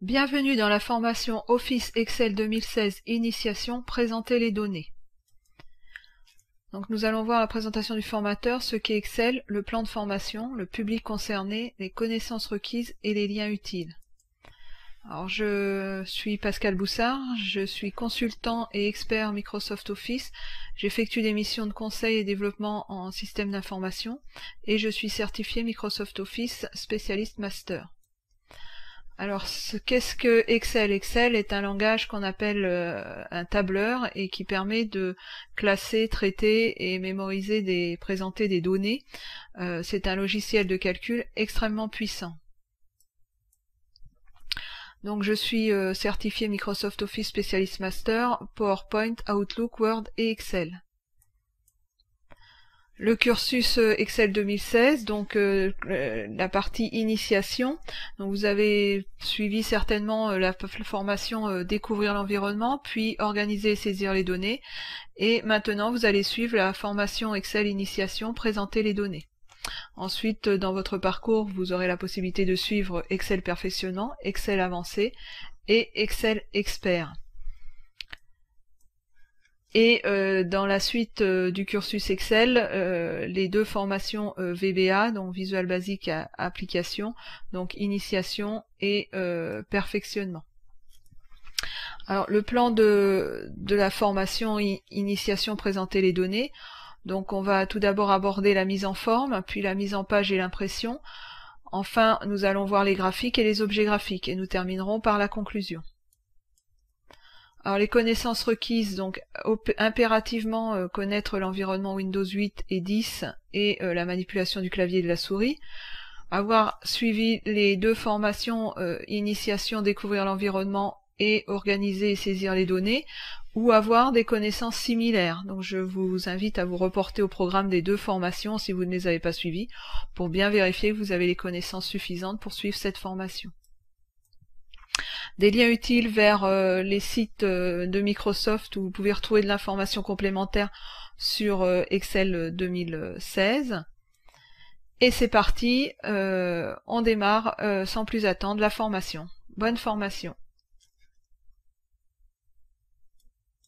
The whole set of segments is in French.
Bienvenue dans la formation Office Excel 2016 Initiation, présenter les données. Donc nous allons voir la présentation du formateur, ce qu'est Excel, le plan de formation, le public concerné, les connaissances requises et les liens utiles. Alors je suis Pascal Boussard, je suis consultant et expert Microsoft Office, j'effectue des missions de conseil et développement en système d'information et je suis certifié Microsoft Office spécialiste master. Alors, qu'est-ce que Excel? Excel est un langage qu'on appelle un tableur et qui permet de classer, traiter et mémoriser présenter des données. C'est un logiciel de calcul extrêmement puissant. Donc, je suis certifié Microsoft Office Specialist Master, PowerPoint, Outlook, Word et Excel. Le cursus Excel 2016, donc la partie initiation. Donc vous avez suivi certainement la formation découvrir l'environnement, puis organiser et saisir les données. Et maintenant vous allez suivre la formation Excel initiation, présenter les données. Ensuite, dans votre parcours, vous aurez la possibilité de suivre Excel perfectionnement, Excel avancé et Excel expert. Et dans la suite du cursus Excel, les deux formations VBA, donc Visual Basic Application, donc initiation et perfectionnement. Alors le plan de la formation initiation, présenter les données. Donc on va tout d'abord aborder la mise en forme, puis la mise en page et l'impression. Enfin, nous allons voir les graphiques et les objets graphiques et nous terminerons par la conclusion. Alors les connaissances requises, donc impérativement connaître l'environnement Windows 8 et 10 et la manipulation du clavier et de la souris, avoir suivi les deux formations initiation, découvrir l'environnement et organiser et saisir les données, ou avoir des connaissances similaires. Donc je vous invite à vous reporter au programme des deux formations si vous ne les avez pas suivies, pour bien vérifier que vous avez les connaissances suffisantes pour suivre cette formation. Des liens utiles vers les sites de Microsoft où vous pouvez retrouver de l'information complémentaire sur Excel 2016. Et c'est parti, on démarre sans plus attendre la formation. Bonne formation.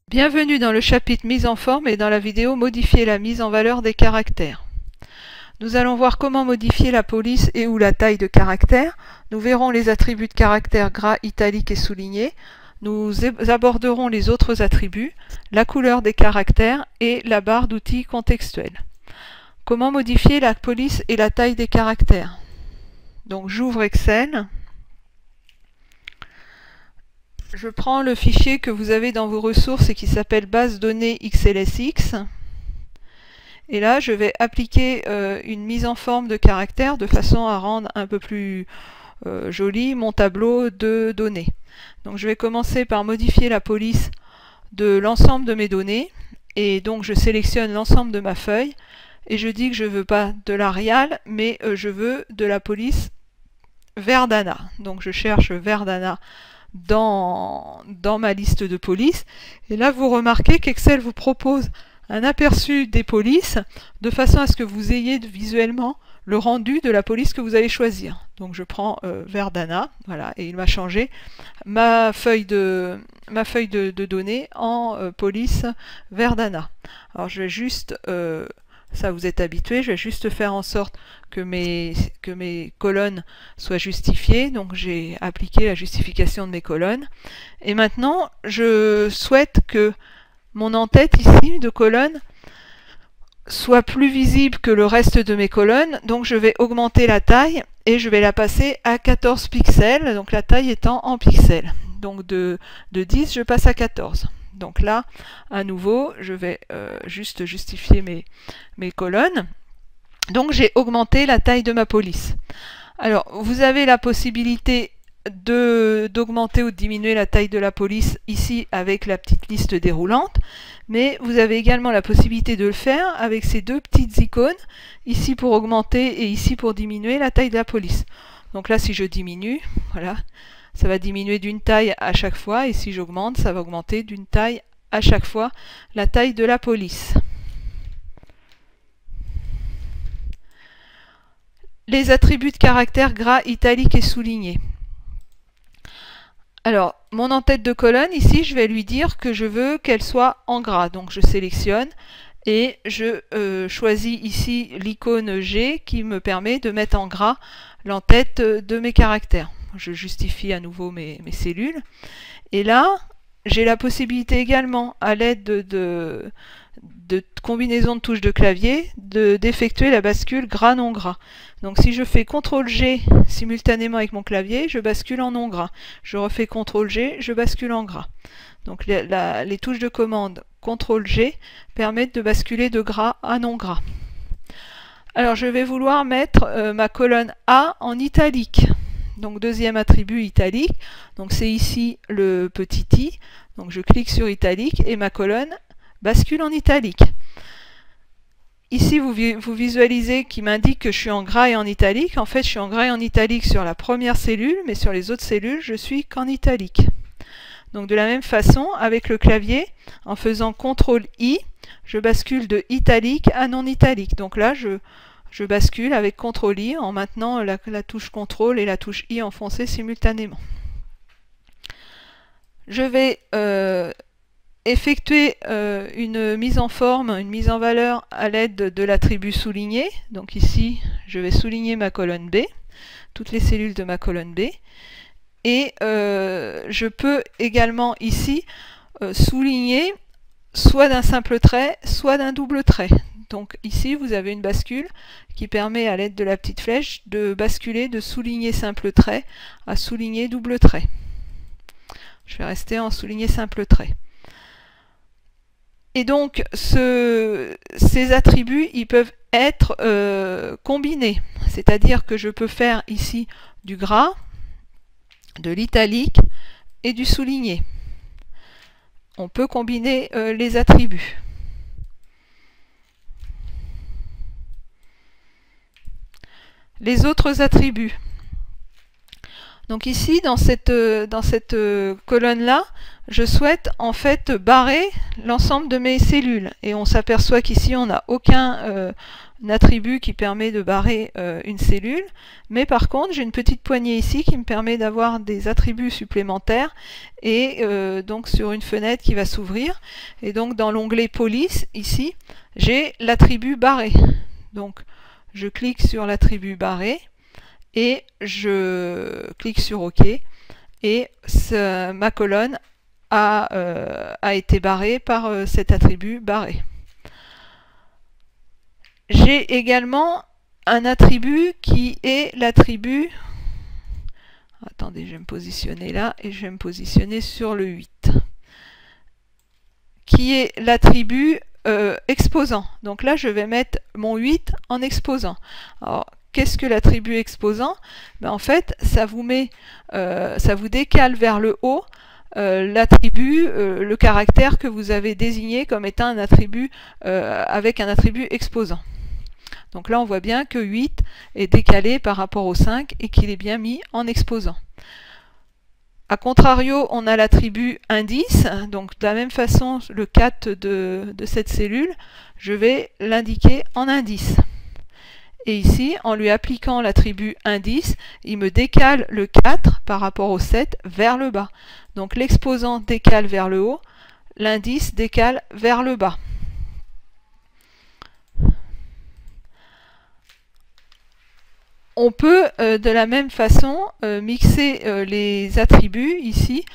Bienvenue dans le chapitre mise en forme et dans la vidéo modifier la mise en valeur des caractères. Nous allons voir comment modifier la police et ou la taille de caractères. Nous verrons les attributs de caractères gras, italiques et soulignés. Nous aborderons les autres attributs, la couleur des caractères et la barre d'outils contextuels. Comment modifier la police et la taille des caractères? Donc j'ouvre Excel. Je prends le fichier que vous avez dans vos ressources et qui s'appelle base données XLSX. Et là, je vais appliquer une mise en forme de caractères de façon à rendre un peu plus joli mon tableau de données. Donc je vais commencer par modifier la police de l'ensemble de mes données. Et donc je sélectionne l'ensemble de ma feuille. Et je dis que je ne veux pas de l'Arial, mais je veux de la police Verdana. Donc je cherche Verdana dans ma liste de polices. Et là, vous remarquez qu'Excel vous propose un aperçu des polices de façon à ce que vous ayez visuellement le rendu de la police que vous allez choisir. Donc je prends Verdana, voilà, et il m'a changé ma feuille de données en police Verdana. Alors je vais juste, ça vous êtes habitué, je vais juste faire en sorte que mes colonnes soient justifiées. Donc j'ai appliqué la justification de mes colonnes. Et maintenant, je souhaite que mon en-tête ici de colonne soit plus visible que le reste de mes colonnes, donc je vais augmenter la taille et je vais la passer à 14 pixels, donc la taille étant en pixels. Donc de 10 je passe à 14. Donc là, à nouveau, je vais juste justifier mes colonnes. Donc j'ai augmenté la taille de ma police. Alors vous avez la possibilité d'augmenter ou de diminuer la taille de la police ici avec la petite liste déroulante, mais vous avez également la possibilité de le faire avec ces deux petites icônes, ici pour augmenter et ici pour diminuer la taille de la police. Donc là, si je diminue, voilà, ça va diminuer d'une taille à chaque fois, et si j'augmente, ça va augmenter d'une taille à chaque fois la taille de la police. Les attributs de caractère gras, italiques et soulignés. Alors, mon en-tête de colonne, ici, je vais lui dire que je veux qu'elle soit en gras. Donc, je sélectionne et je choisis ici l'icône G qui me permet de mettre en gras l'en-tête de mes caractères. Je justifie à nouveau mes cellules. Et là, j'ai la possibilité également, à l'aide de combinaison de touches de clavier, d'effectuer la bascule gras non gras. Donc si je fais CTRL G simultanément avec mon clavier, je bascule en non gras. Je refais CTRL G, je bascule en gras. Donc les touches de commande CTRL G permettent de basculer de gras à non gras. Alors je vais vouloir mettre ma colonne A en italique. Donc deuxième attribut italique. Donc c'est ici le petit i. Donc je clique sur italique et ma colonne bascule en italique. Ici, vous visualisez qui m'indique que je suis en gras et en italique. En fait, je suis en gras et en italique sur la première cellule, mais sur les autres cellules, je suis qu'en italique. Donc de la même façon, avec le clavier, en faisant CTRL-I, je bascule de italique à non italique. Donc là, je bascule avec CTRL-I en maintenant la touche CTRL et la touche I enfoncées simultanément. Je vais effectuer une mise en forme, une mise en valeur à l'aide de l'attribut souligné. Donc ici, je vais souligner ma colonne B, toutes les cellules de ma colonne B. Et je peux également ici souligner soit d'un simple trait, soit d'un double trait. Donc ici, vous avez une bascule qui permet à l'aide de la petite flèche de basculer de souligner simple trait à souligner double trait. Je vais rester en souligner simple trait. Et donc, ces attributs, ils peuvent être combinés. C'est-à-dire que je peux faire ici du gras, de l'italique et du souligné. On peut combiner les attributs. Les autres attributs. Donc ici, dans cette colonne-là, je souhaite en fait barrer l'ensemble de mes cellules. Et on s'aperçoit qu'ici, on n'a aucun attribut qui permet de barrer une cellule. Mais par contre, j'ai une petite poignée ici qui me permet d'avoir des attributs supplémentaires. Et donc sur une fenêtre qui va s'ouvrir. Et donc dans l'onglet Police, ici, j'ai l'attribut barré. Donc je clique sur l'attribut barré. Et je clique sur OK et ma colonne a été barrée par cet attribut barré. J'ai également un attribut qui est l'attribut... Attendez, je vais me positionner là et je vais me positionner sur le 8. Qui est l'attribut exposant. Donc là, je vais mettre mon 8 en exposant. Alors, qu'est-ce que l'attribut exposant? Ben, en fait, ça vous décale vers le haut l'attribut, le caractère que vous avez désigné comme étant un attribut avec un attribut exposant. Donc là, on voit bien que 8 est décalé par rapport au 5 et qu'il est bien mis en exposant. A contrario, on a l'attribut indice. Donc de la même façon, le 4 de cette cellule, je vais l'indiquer en indice. Et ici, en lui appliquant l'attribut indice, il me décale le 4 par rapport au 7 vers le bas. Donc l'exposant décale vers le haut, l'indice décale vers le bas. On peut de la même façon mixer les attributs ici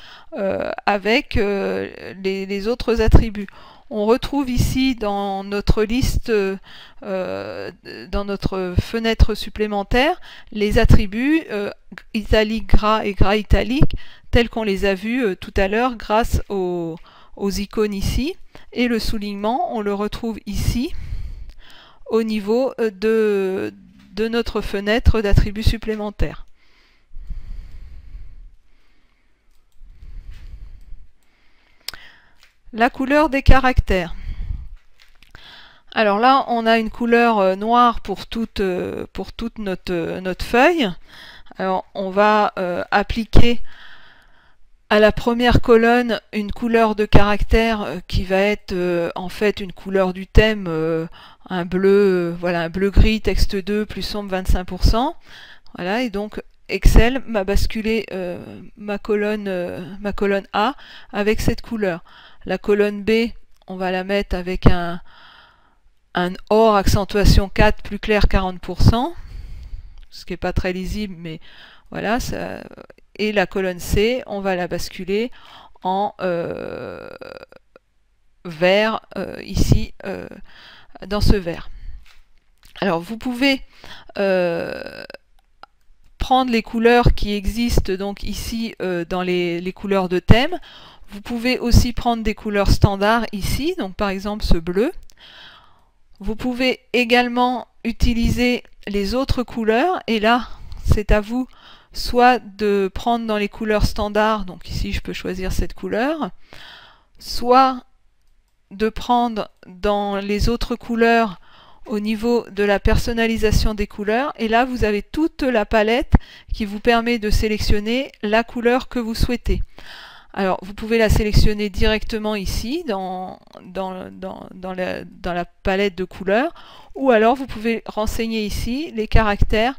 avec les autres attributs. On retrouve ici dans notre liste, dans notre fenêtre supplémentaire, les attributs italique gras et gras italique tels qu'on les a vus tout à l'heure grâce aux icônes ici. Et le soulignement, on le retrouve ici au niveau de notre fenêtre d'attributs supplémentaires. La couleur des caractères. Alors là, on a une couleur noire pour toute notre feuille. Alors, on va appliquer à la première colonne une couleur de caractère qui va être en fait une couleur du thème, un bleu, voilà, un bleu gris texte 2 plus sombre 25%. Voilà, et donc Excel m'a basculé ma colonne A avec cette couleur. La colonne B, on va la mettre avec un or accentuation 4 plus clair 40%, ce qui n'est pas très lisible, mais voilà. Ça... Et la colonne C, on va la basculer en vert ici, dans ce vert. Alors vous pouvez prendre les couleurs qui existent donc ici dans les couleurs de thème. Vous pouvez aussi prendre des couleurs standards ici, donc par exemple ce bleu. Vous pouvez également utiliser les autres couleurs, et là c'est à vous soit de prendre dans les couleurs standards, donc ici je peux choisir cette couleur, soit de prendre dans les autres couleurs au niveau de la personnalisation des couleurs, et là vous avez toute la palette qui vous permet de sélectionner la couleur que vous souhaitez. Alors vous pouvez la sélectionner directement ici dans la palette de couleurs, ou alors vous pouvez renseigner ici les caractères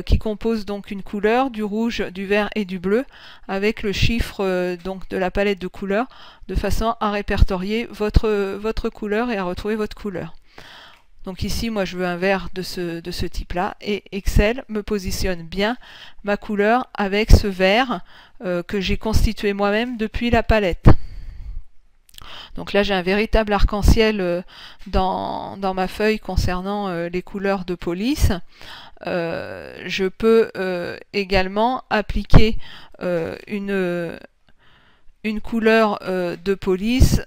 qui composent donc une couleur, du rouge, du vert et du bleu, avec le chiffre donc de la palette de couleurs, de façon à répertorier votre couleur et à retrouver votre couleur. Donc ici, moi, je veux un vert de ce type-là, et Excel me positionne bien ma couleur avec ce vert que j'ai constitué moi-même depuis la palette. Donc là, j'ai un véritable arc-en-ciel dans ma feuille concernant les couleurs de police. Je peux également appliquer une couleur de police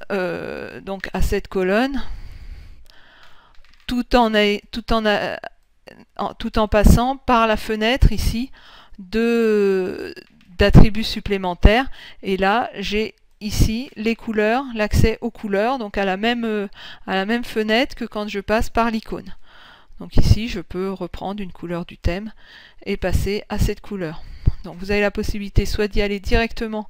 donc à cette colonne, tout en passant par la fenêtre ici d'attributs supplémentaires. Et là, j'ai ici les couleurs, l'accès aux couleurs, donc à la même fenêtre que quand je passe par l'icône. Donc ici, je peux reprendre une couleur du thème et passer à cette couleur. Donc vous avez la possibilité soit d'y aller directement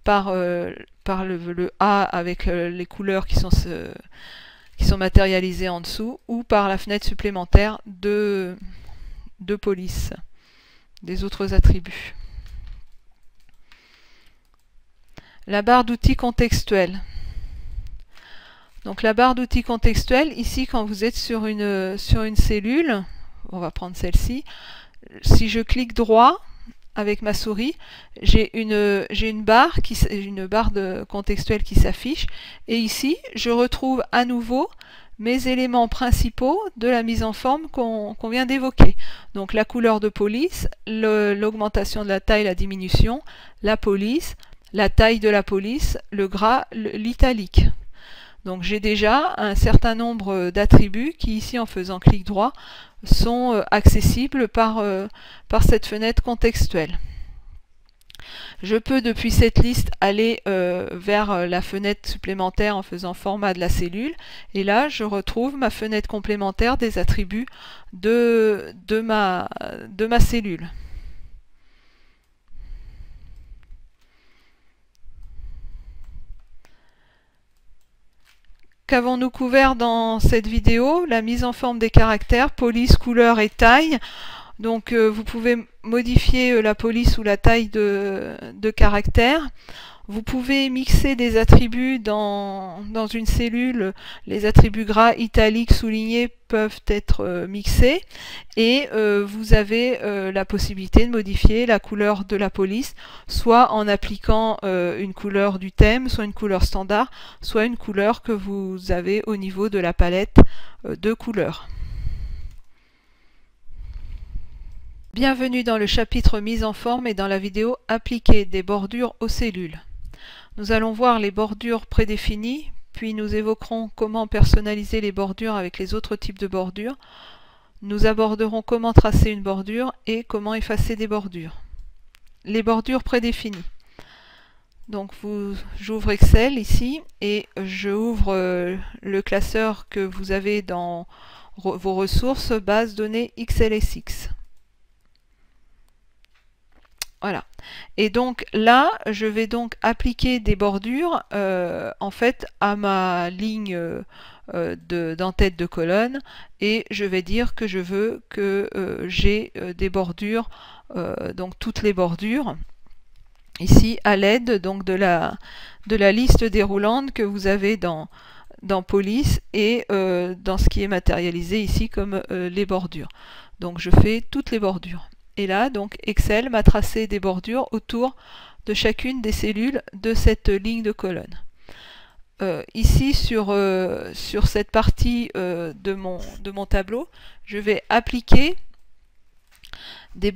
par le A avec les couleurs qui sont matérialisées en dessous, ou par la fenêtre supplémentaire de police, des autres attributs. La barre d'outils contextuels. Donc la barre d'outils contextuels, ici quand vous êtes sur une cellule, on va prendre celle-ci, si je clique droit avec ma souris, j'ai une barre contextuelle qui s'affiche, et ici je retrouve à nouveau mes éléments principaux de la mise en forme qu'on vient d'évoquer. Donc la couleur de police, l'augmentation de la taille, la diminution, la police, la taille de la police, le gras, l'italique. Donc j'ai déjà un certain nombre d'attributs qui ici, en faisant clic droit, sont accessibles par cette fenêtre contextuelle. Je peux depuis cette liste aller vers la fenêtre supplémentaire en faisant format de la cellule, et là je retrouve ma fenêtre complémentaire des attributs de ma cellule. Qu'avons-nous couvert dans cette vidéo? La mise en forme des caractères, police, couleur et taille. Donc vous pouvez modifier la police ou la taille de caractères. Vous pouvez mixer des attributs dans une cellule. Les attributs gras, italiques, soulignés peuvent être mixés. Et vous avez la possibilité de modifier la couleur de la police, soit en appliquant une couleur du thème, soit une couleur standard, soit une couleur que vous avez au niveau de la palette de couleurs. Bienvenue dans le chapitre mise en forme et dans la vidéo appliquer des bordures aux cellules. Nous allons voir les bordures prédéfinies, puis nous évoquerons comment personnaliser les bordures avec les autres types de bordures. Nous aborderons comment tracer une bordure et comment effacer des bordures. Les bordures prédéfinies. Donc j'ouvre Excel ici et je ouvre le classeur que vous avez dans vos ressources, base données XLSX. Voilà. Et donc là, je vais donc appliquer des bordures en fait à ma ligne d'en-tête de colonne, et je vais dire que je veux que j'ai des bordures, donc toutes les bordures, ici à l'aide donc de la liste déroulante que vous avez dans Police et dans ce qui est matérialisé ici comme les bordures. Donc je fais toutes les bordures. Et là, donc Excel m'a tracé des bordures autour de chacune des cellules de cette ligne de colonne. Ici, sur cette partie de mon tableau, je vais appliquer une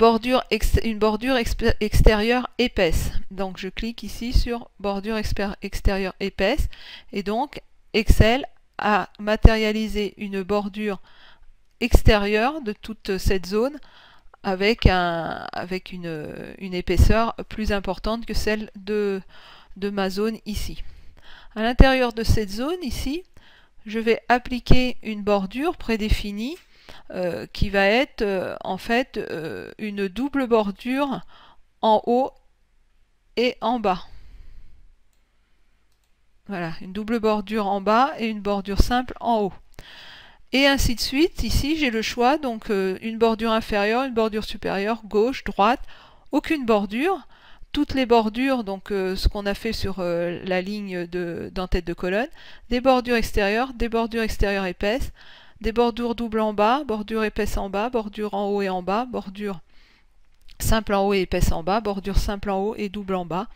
bordure extérieure épaisse. Donc je clique ici sur bordure extérieure épaisse, et donc Excel a matérialisé une bordure extérieure de toute cette zone avec une épaisseur plus importante que celle de ma zone ici. À l'intérieur de cette zone ici, je vais appliquer une bordure prédéfinie qui va être en fait une double bordure en haut et en bas. Voilà, une double bordure en bas et une bordure simple en haut. Et ainsi de suite. Ici, j'ai le choix, donc une bordure inférieure, une bordure supérieure, gauche, droite, aucune bordure. Toutes les bordures, donc ce qu'on a fait sur la ligne d'en-tête de colonne, des bordures extérieures épaisses, des bordures doubles en bas, bordure épaisse en bas, bordure en haut et en bas, bordure simple en haut et épaisse en bas, bordure simple en haut et double en bas.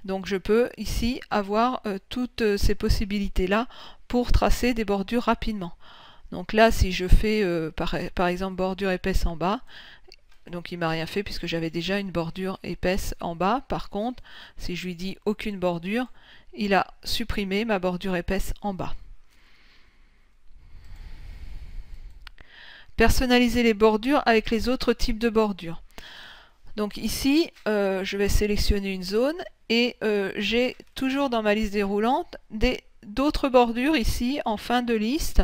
Donc je peux ici avoir toutes ces possibilités-là pour tracer des bordures rapidement. Donc là, si je fais par exemple bordure épaisse en bas, donc il m'a rien fait puisque j'avais déjà une bordure épaisse en bas. Par contre, si je lui dis aucune bordure, il a supprimé ma bordure épaisse en bas. Personnaliser les bordures avec les autres types de bordures. Donc ici, je vais sélectionner une zone et j'ai toujours dans ma liste déroulante d'autres bordures ici en fin de liste.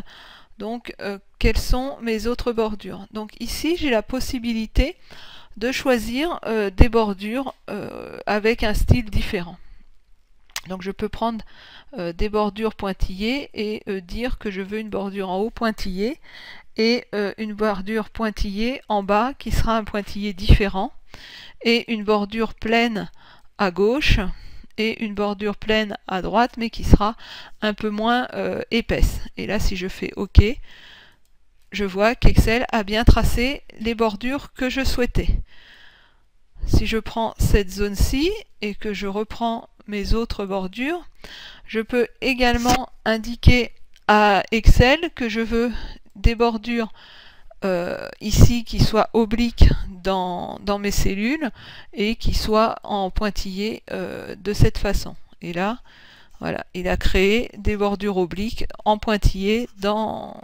Donc, quelles sont mes autres bordures? Donc ici, j'ai la possibilité de choisir des bordures avec un style différent. Donc je peux prendre des bordures pointillées et dire que je veux une bordure en haut pointillée et une bordure pointillée en bas qui sera un pointillé différent, et une bordure pleine à gauche et une bordure pleine à droite mais qui sera un peu moins épaisse. Et là, si je fais OK, je vois qu'Excel a bien tracé les bordures que je souhaitais. Si je prends cette zone-ci et que je reprends mes autres bordures, je peux également indiquer à Excel que je veux des bordures ici qui soient obliques dans mes cellules et qui soient en pointillé de cette façon. Et là, voilà, il a créé des bordures obliques en pointillé dans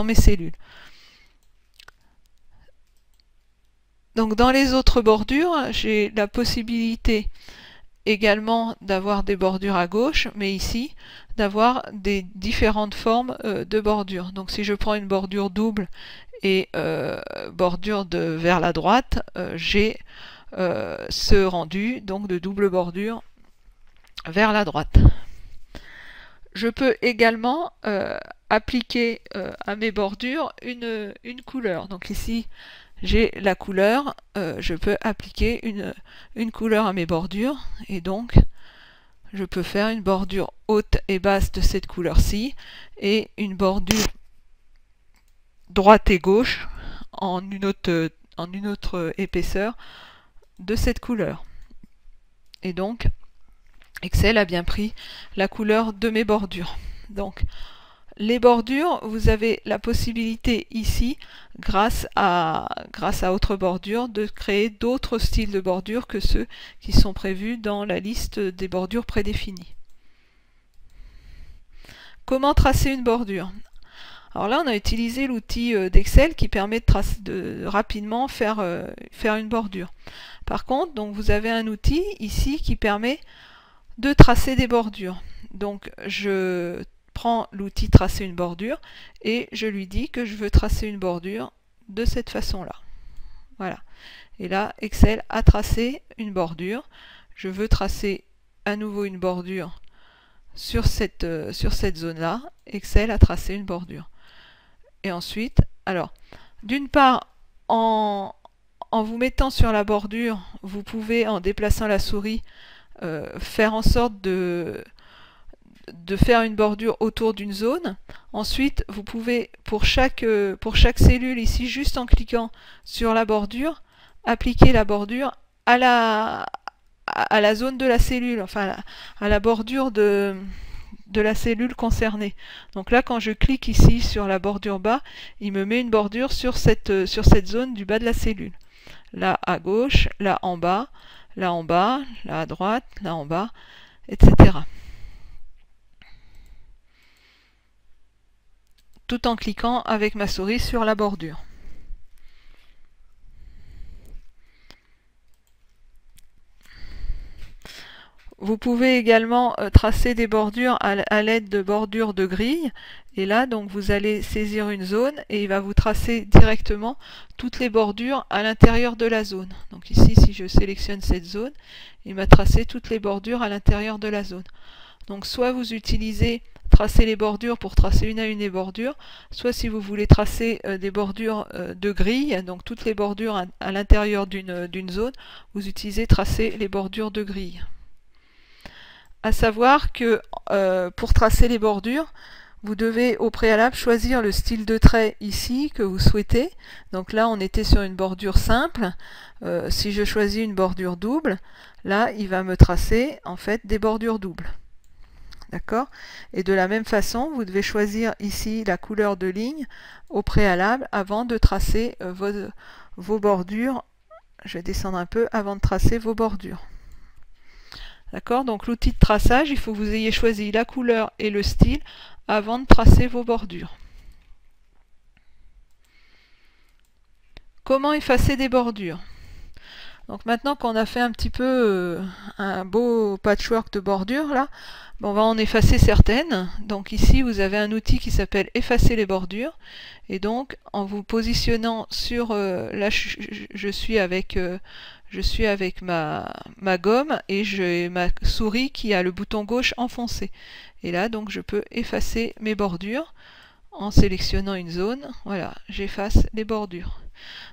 mes cellules. Donc dans les autres bordures, j'ai la possibilité également d'avoir des bordures à gauche, mais ici d'avoir des différentes formes de bordures. Donc si je prends une bordure double et bordure vers la droite, j'ai ce rendu donc de double bordure vers la droite. Je peux également appliquer à mes bordures une couleur. Donc ici, j'ai la couleur, je peux appliquer une couleur à mes bordures, et donc je peux faire une bordure haute et basse de cette couleur-ci, et une bordure droite et gauche en une autre épaisseur de cette couleur. Et donc, Excel a bien pris la couleur de mes bordures. Donc, les bordures, vous avez la possibilité ici, grâce à Autre bordure, de créer d'autres styles de bordures que ceux qui sont prévus dans la liste des bordures prédéfinies. Comment tracer une bordure? Alors là, on a utilisé l'outil d'Excel qui permet de rapidement faire une bordure. Par contre, donc, vous avez un outil ici qui permet de tracer des bordures. Donc, je prends l'outil tracer une bordure et je lui dis que je veux tracer une bordure de cette façon-là. Voilà. Et là, Excel a tracé une bordure. Je veux tracer à nouveau une bordure sur cette zone-là. Excel a tracé une bordure. Et ensuite, alors, d'une part, en vous mettant sur la bordure, vous pouvez, en déplaçant la souris, faire en sorte de faire une bordure autour d'une zone. Ensuite, vous pouvez, pour chaque cellule ici, juste en cliquant sur la bordure, appliquer la bordure à la zone de la cellule, enfin à la bordure de la cellule concernée. Donc là, quand je clique ici sur la bordure bas, il me met une bordure sur cette zone du bas de la cellule. Là à gauche, là en bas, là en bas, là à droite, là en bas, etc. Tout en cliquant avec ma souris sur la bordure. Vous pouvez également tracer des bordures à l'aide de bordures de grille. Et là, donc, vous allez saisir une zone et il va vous tracer directement toutes les bordures à l'intérieur de la zone. Donc ici, si je sélectionne cette zone, il m'a tracé toutes les bordures à l'intérieur de la zone. Donc soit vous utilisez tracer les bordures pour tracer une à une les bordures, soit si vous voulez tracer des bordures de grille, donc toutes les bordures à l'intérieur d'une zone, vous utilisez tracer les bordures de grille. À savoir que pour tracer les bordures, vous devez au préalable choisir le style de trait ici que vous souhaitez. Donc là, on était sur une bordure simple. Si je choisis une bordure double, là, il va me tracer en fait des bordures doubles. D'accord? Et de la même façon, vous devez choisir ici la couleur de ligne au préalable avant de tracer vos bordures. Je vais descendre un peu avant de tracer vos bordures. D'accord? Donc l'outil de traçage, il faut que vous ayez choisi la couleur et le style avant de tracer vos bordures. Comment effacer des bordures? Donc maintenant qu'on a fait un petit peu un beau patchwork de bordures, là, on va en effacer certaines. Donc ici, vous avez un outil qui s'appelle effacer les bordures. Et donc, en vous positionnant sur... là, je suis avec ma gomme et j'ai ma souris qui a le bouton gauche enfoncé. Et là, donc, je peux effacer mes bordures en sélectionnant une zone. Voilà, j'efface les bordures.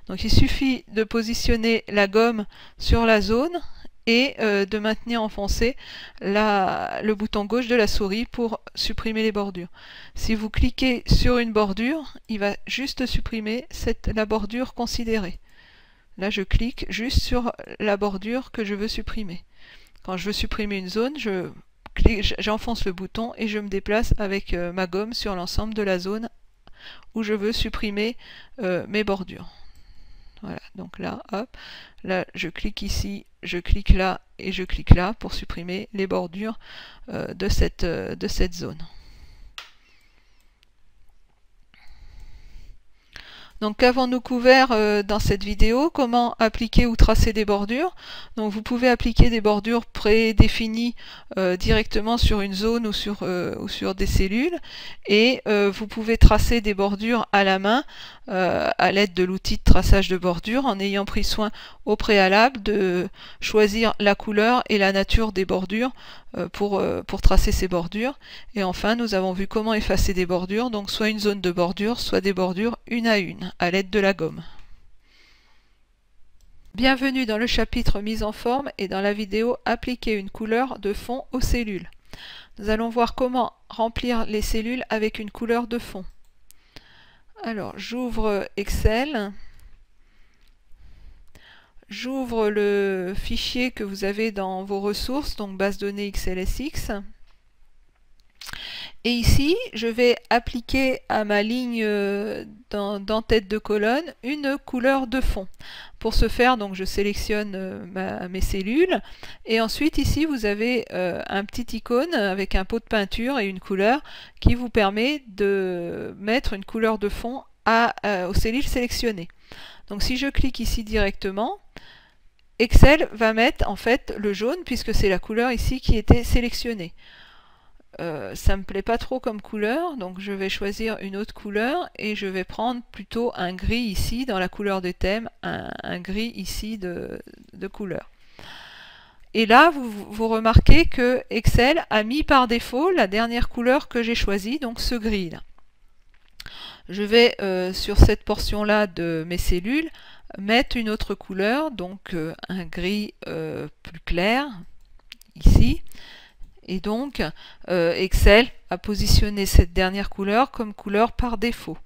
Donc, il suffit de positionner la gomme sur la zone et de maintenir enfoncé le bouton gauche de la souris pour supprimer les bordures. Si vous cliquez sur une bordure, il va juste supprimer la bordure considérée. Là, je clique juste sur la bordure que je veux supprimer. Quand je veux supprimer une zone, j'enfonce le bouton et je me déplace avec ma gomme sur l'ensemble de la zone où je veux supprimer mes bordures. Voilà, donc là, hop, là, je clique ici, je clique là et je clique là pour supprimer les bordures de cette zone. Donc qu'avons-nous couvert dans cette vidéo? Comment appliquer ou tracer des bordures? Donc vous pouvez appliquer des bordures prédéfinies directement sur une zone ou sur des cellules, et vous pouvez tracer des bordures à la main à l'aide de l'outil de traçage de bordure en ayant pris soin au préalable de choisir la couleur et la nature des bordures pour tracer ces bordures. Et enfin, nous avons vu comment effacer des bordures, donc soit une zone de bordure, soit des bordures une à l'aide de la gomme. Bienvenue dans le chapitre mise en forme et dans la vidéo appliquer une couleur de fond aux cellules. Nous allons voir comment remplir les cellules avec une couleur de fond. Alors, j'ouvre Excel. J'ouvre le fichier que vous avez dans vos ressources, donc base de données XLSX. Et ici, je vais appliquer à ma ligne dans tête de colonne une couleur de fond. Pour ce faire, donc, je sélectionne mes cellules. Et ensuite, ici, vous avez un petit icône avec un pot de peinture et une couleur qui vous permet de mettre une couleur de fond aux cellules sélectionnées. Donc si je clique ici directement, Excel va mettre en fait le jaune puisque c'est la couleur ici qui était sélectionnée. Ça me plaît pas trop comme couleur, donc je vais choisir une autre couleur et je vais prendre plutôt un gris ici dans la couleur de thème, un gris ici de couleur. Et là, vous remarquez que Excel a mis par défaut la dernière couleur que j'ai choisie, donc ce gris-là. Je vais sur cette portion-là de mes cellules mettre une autre couleur, donc un gris plus clair, ici. Et donc, Excel a positionné cette dernière couleur comme couleur par défaut.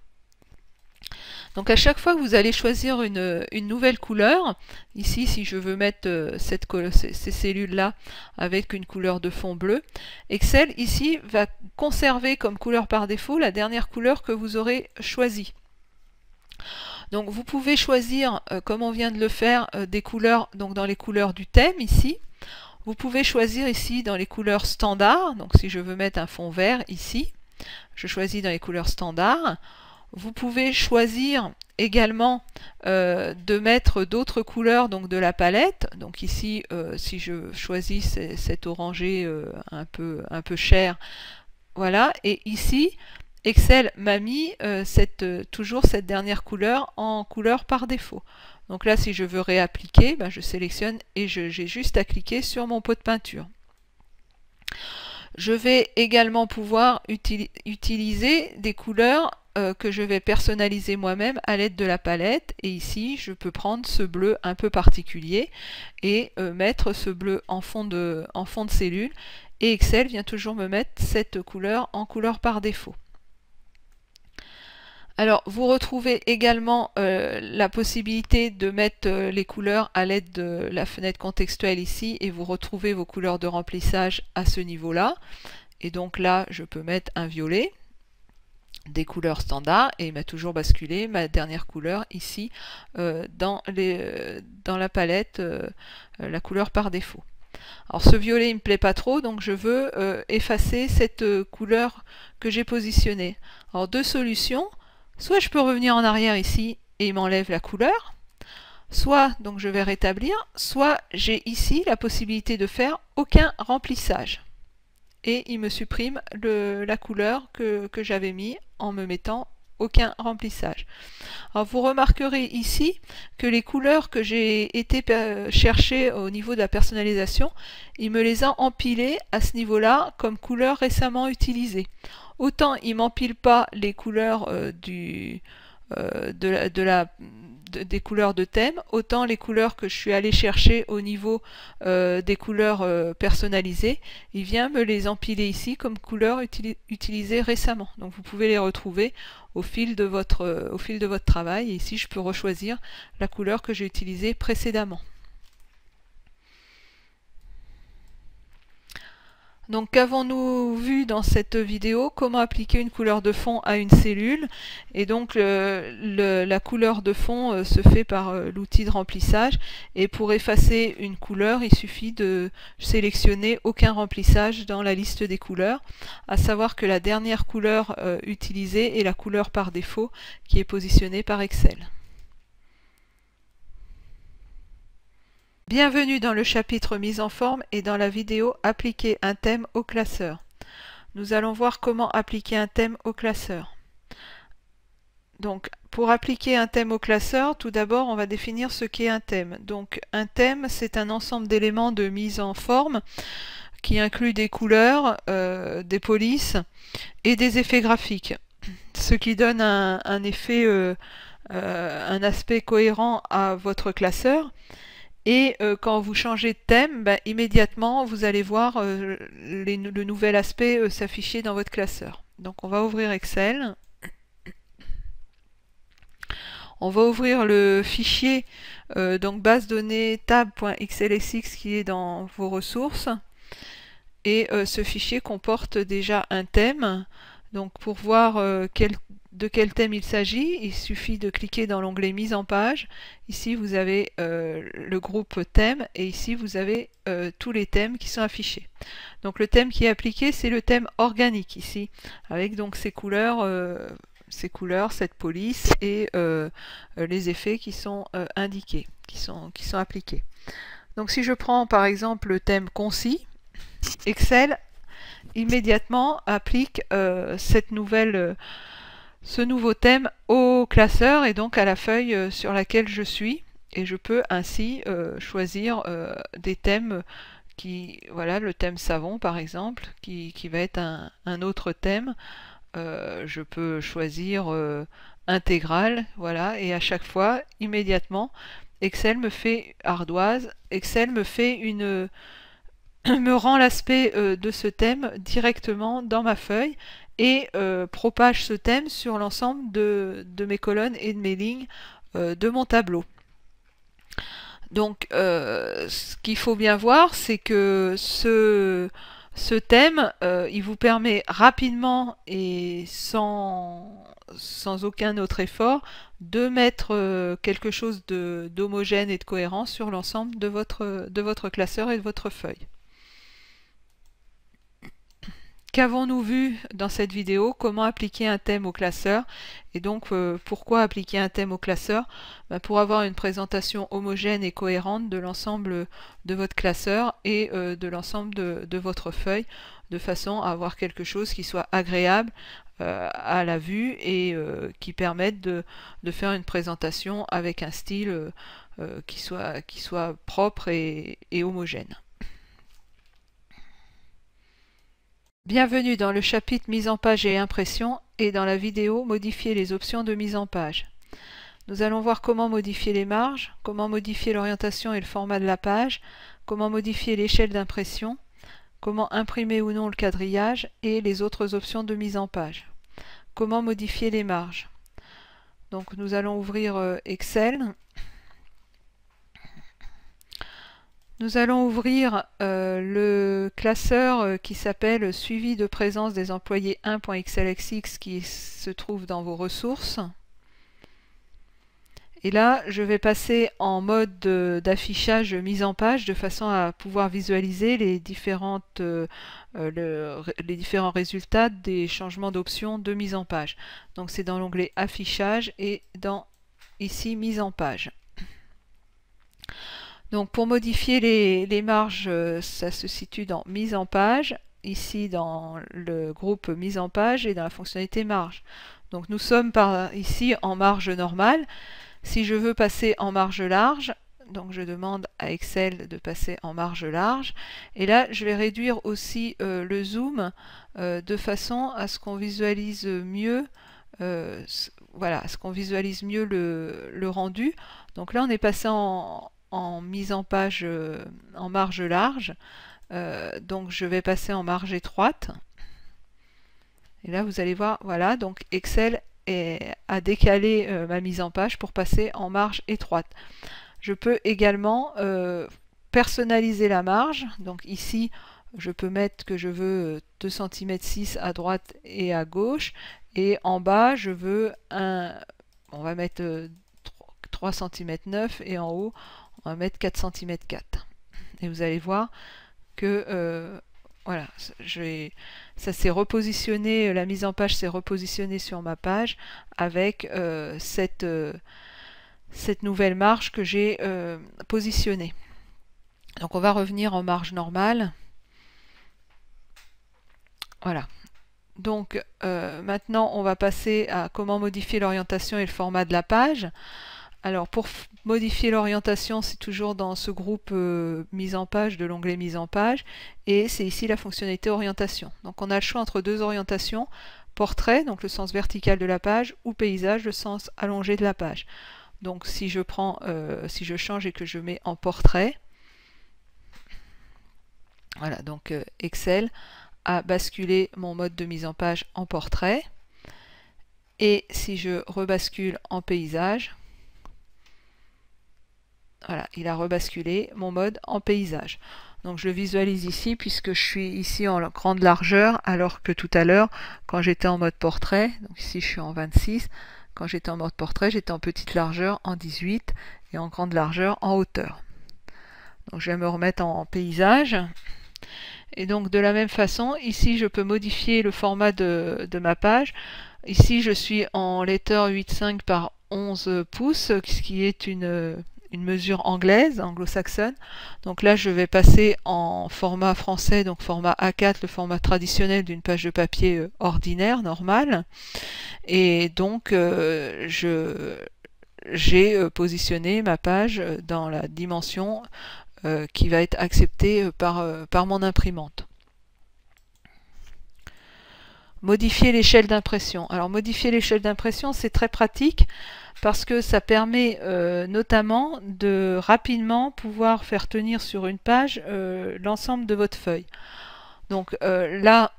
Donc à chaque fois que vous allez choisir une nouvelle couleur, ici si je veux mettre ces cellules-là avec une couleur de fond bleu, Excel ici va conserver comme couleur par défaut la dernière couleur que vous aurez choisie. Donc vous pouvez choisir, comme on vient de le faire, des couleurs donc dans les couleurs du thème ici. Vous pouvez choisir ici dans les couleurs standards, donc si je veux mettre un fond vert ici, je choisis dans les couleurs standards. Vous pouvez choisir également de mettre d'autres couleurs donc de la palette. Donc ici, si je choisis cet orangé un peu cher, voilà. Et ici, Excel m'a mis toujours cette dernière couleur en couleur par défaut. Donc là, si je veux réappliquer, ben, je sélectionne et j'ai juste à cliquer sur mon pot de peinture. Je vais également pouvoir utiliser des couleurs que je vais personnaliser moi-même à l'aide de la palette. Et ici, je peux prendre ce bleu un peu particulier et mettre ce bleu en fond de cellule. Et Excel vient toujours me mettre cette couleur en couleur par défaut. Alors, vous retrouvez également la possibilité de mettre les couleurs à l'aide de la fenêtre contextuelle ici, et vous retrouvez vos couleurs de remplissage à ce niveau-là. Et donc là, je peux mettre un violet, des couleurs standards, et il m'a toujours basculé ma dernière couleur ici dans la palette, la couleur par défaut. Alors ce violet, il me plaît pas trop, donc je veux effacer cette couleur que j'ai positionnée. Alors deux solutions. Soit je peux revenir en arrière ici et il m'enlève la couleur, soit donc je vais rétablir, soit j'ai ici la possibilité de faire aucun remplissage. Et il me supprime la couleur que j'avais mis en me mettant aucun remplissage. Alors vous remarquerez ici que les couleurs que j'ai été chercher au niveau de la personnalisation, il me les a empilées à ce niveau-là comme couleurs récemment utilisées. Autant il ne m'empile pas les couleurs des couleurs de thème, autant les couleurs que je suis allé chercher au niveau des couleurs personnalisées, il vient me les empiler ici comme couleurs utilisées récemment. Donc vous pouvez les retrouver au fil de votre travail. Et ici je peux rechoisir la couleur que j'ai utilisée précédemment. Donc qu'avons-nous vu dans cette vidéo? Comment appliquer une couleur de fond à une cellule. Et donc la couleur de fond se fait par l'outil de remplissage. Et pour effacer une couleur, il suffit de sélectionner aucun remplissage dans la liste des couleurs. À savoir que la dernière couleur utilisée est la couleur par défaut qui est positionnée par Excel. Bienvenue dans le chapitre mise en forme et dans la vidéo appliquer un thème au classeur. Nous allons voir comment appliquer un thème au classeur. Donc pour appliquer un thème au classeur, tout d'abord on va définir ce qu'est un thème. Donc un thème, c'est un ensemble d'éléments de mise en forme qui inclut des couleurs, des polices et des effets graphiques. Ce qui donne un effet, un aspect cohérent à votre classeur. Et quand vous changez de thème, immédiatement vous allez voir le nouvel aspect s'afficher dans votre classeur. Donc on va ouvrir Excel. On va ouvrir le fichier donc base données tab.xlsx qui est dans vos ressources. Et ce fichier comporte déjà un thème. Donc pour voir de quel thème il s'agit, il suffit de cliquer dans l'onglet mise en page. Ici vous avez le groupe thème et ici vous avez tous les thèmes qui sont affichés. Donc le thème qui est appliqué, c'est le thème organique ici, avec donc ces couleurs, cette police et les effets qui sont indiqués, qui sont appliqués. Donc si je prends par exemple le thème concis, Excel immédiatement applique ce nouveau thème au classeur et donc à la feuille sur laquelle je suis, et je peux ainsi choisir des thèmes voilà, le thème savon par exemple, qui va être un autre thème. Je peux choisir intégral, voilà, et à chaque fois, immédiatement, Excel me fait ardoise, Excel me fait me rend l'aspect de ce thème directement dans ma feuille et propage ce thème sur l'ensemble de mes colonnes et de mes lignes de mon tableau. Donc ce qu'il faut bien voir, c'est que ce thème, il vous permet rapidement et sans aucun autre effort de mettre quelque chose d'homogène et de cohérent sur l'ensemble de votre classeur et de votre feuille. Qu'avons-nous vu dans cette vidéo? Comment appliquer un thème au classeur? Et donc, pourquoi appliquer un thème au classeur? Pour avoir une présentation homogène et cohérente de l'ensemble de votre classeur et de l'ensemble de votre feuille, de façon à avoir quelque chose qui soit agréable à la vue et qui permette de faire une présentation avec un style qui soit propre et homogène. Bienvenue dans le chapitre mise en page et impression et dans la vidéo modifier les options de mise en page. Nous allons voir comment modifier les marges, comment modifier l'orientation et le format de la page, comment modifier l'échelle d'impression, comment imprimer ou non le quadrillage et les autres options de mise en page. Comment modifier les marges. Donc nous allons ouvrir Excel. Nous allons ouvrir le classeur qui s'appelle suivi de présence des employés 1.xlsx qui se trouve dans vos ressources. Et là, je vais passer en mode d'affichage mise en page de façon à pouvoir visualiser les différents résultats des changements d'options de mise en page. Donc c'est dans l'onglet affichage et dans ici mise en page. Donc pour modifier les marges, ça se situe dans mise en page, ici dans le groupe mise en page et dans la fonctionnalité marge. Donc nous sommes ici en marge normale. Si je veux passer en marge large, donc je demande à Excel de passer en marge large. Et là, je vais réduire aussi le zoom de façon à ce qu'on visualise mieux, voilà, à ce qu'on visualise mieux le rendu. Donc là, on est passé en mise en page en marge large, donc je vais passer en marge étroite et là vous allez voir, voilà, donc Excel a décalé ma mise en page pour passer en marge étroite. Je peux également personnaliser la marge, donc ici je peux mettre que je veux 2 cm 6 à droite et à gauche, et en bas je veux on va mettre 3 cm 9 et en haut on va mettre 4 cm 4. Et vous allez voir que voilà, ça s'est repositionné, la mise en page s'est repositionnée sur ma page avec cette nouvelle marge que j'ai positionnée. Donc on va revenir en marge normale. Voilà. Donc maintenant on va passer à comment modifier l'orientation et le format de la page. Alors pour modifier l'orientation, c'est toujours dans ce groupe mise en page de l'onglet mise en page et c'est ici la fonctionnalité orientation. Donc on a le choix entre deux orientations, portrait, donc le sens vertical de la page, ou paysage, le sens allongé de la page. Donc si je prends, si je change et que je mets en portrait, voilà, donc Excel a basculé mon mode de mise en page en portrait. Et si je rebascule en paysage, voilà, il a rebasculé mon mode en paysage. Donc je visualise ici puisque je suis ici en grande largeur alors que tout à l'heure quand j'étais en mode portrait, donc ici je suis en 26, quand j'étais en mode portrait j'étais en petite largeur en 18 et en grande largeur en hauteur. Donc je vais me remettre en paysage. Et donc de la même façon, ici je peux modifier le format de ma page. Ici je suis en lecteur 8,5 par 11 pouces, ce qui est une mesure anglaise, anglo-saxonne. Donc là je vais passer en format français, donc format A4, le format traditionnel d'une page de papier ordinaire, normale. Et donc j'ai positionné ma page dans la dimension qui va être accepté par mon imprimante. Modifier l'échelle d'impression. Alors modifier l'échelle d'impression, c'est très pratique parce que ça permet notamment de rapidement pouvoir faire tenir sur une page l'ensemble de votre feuille. Donc là,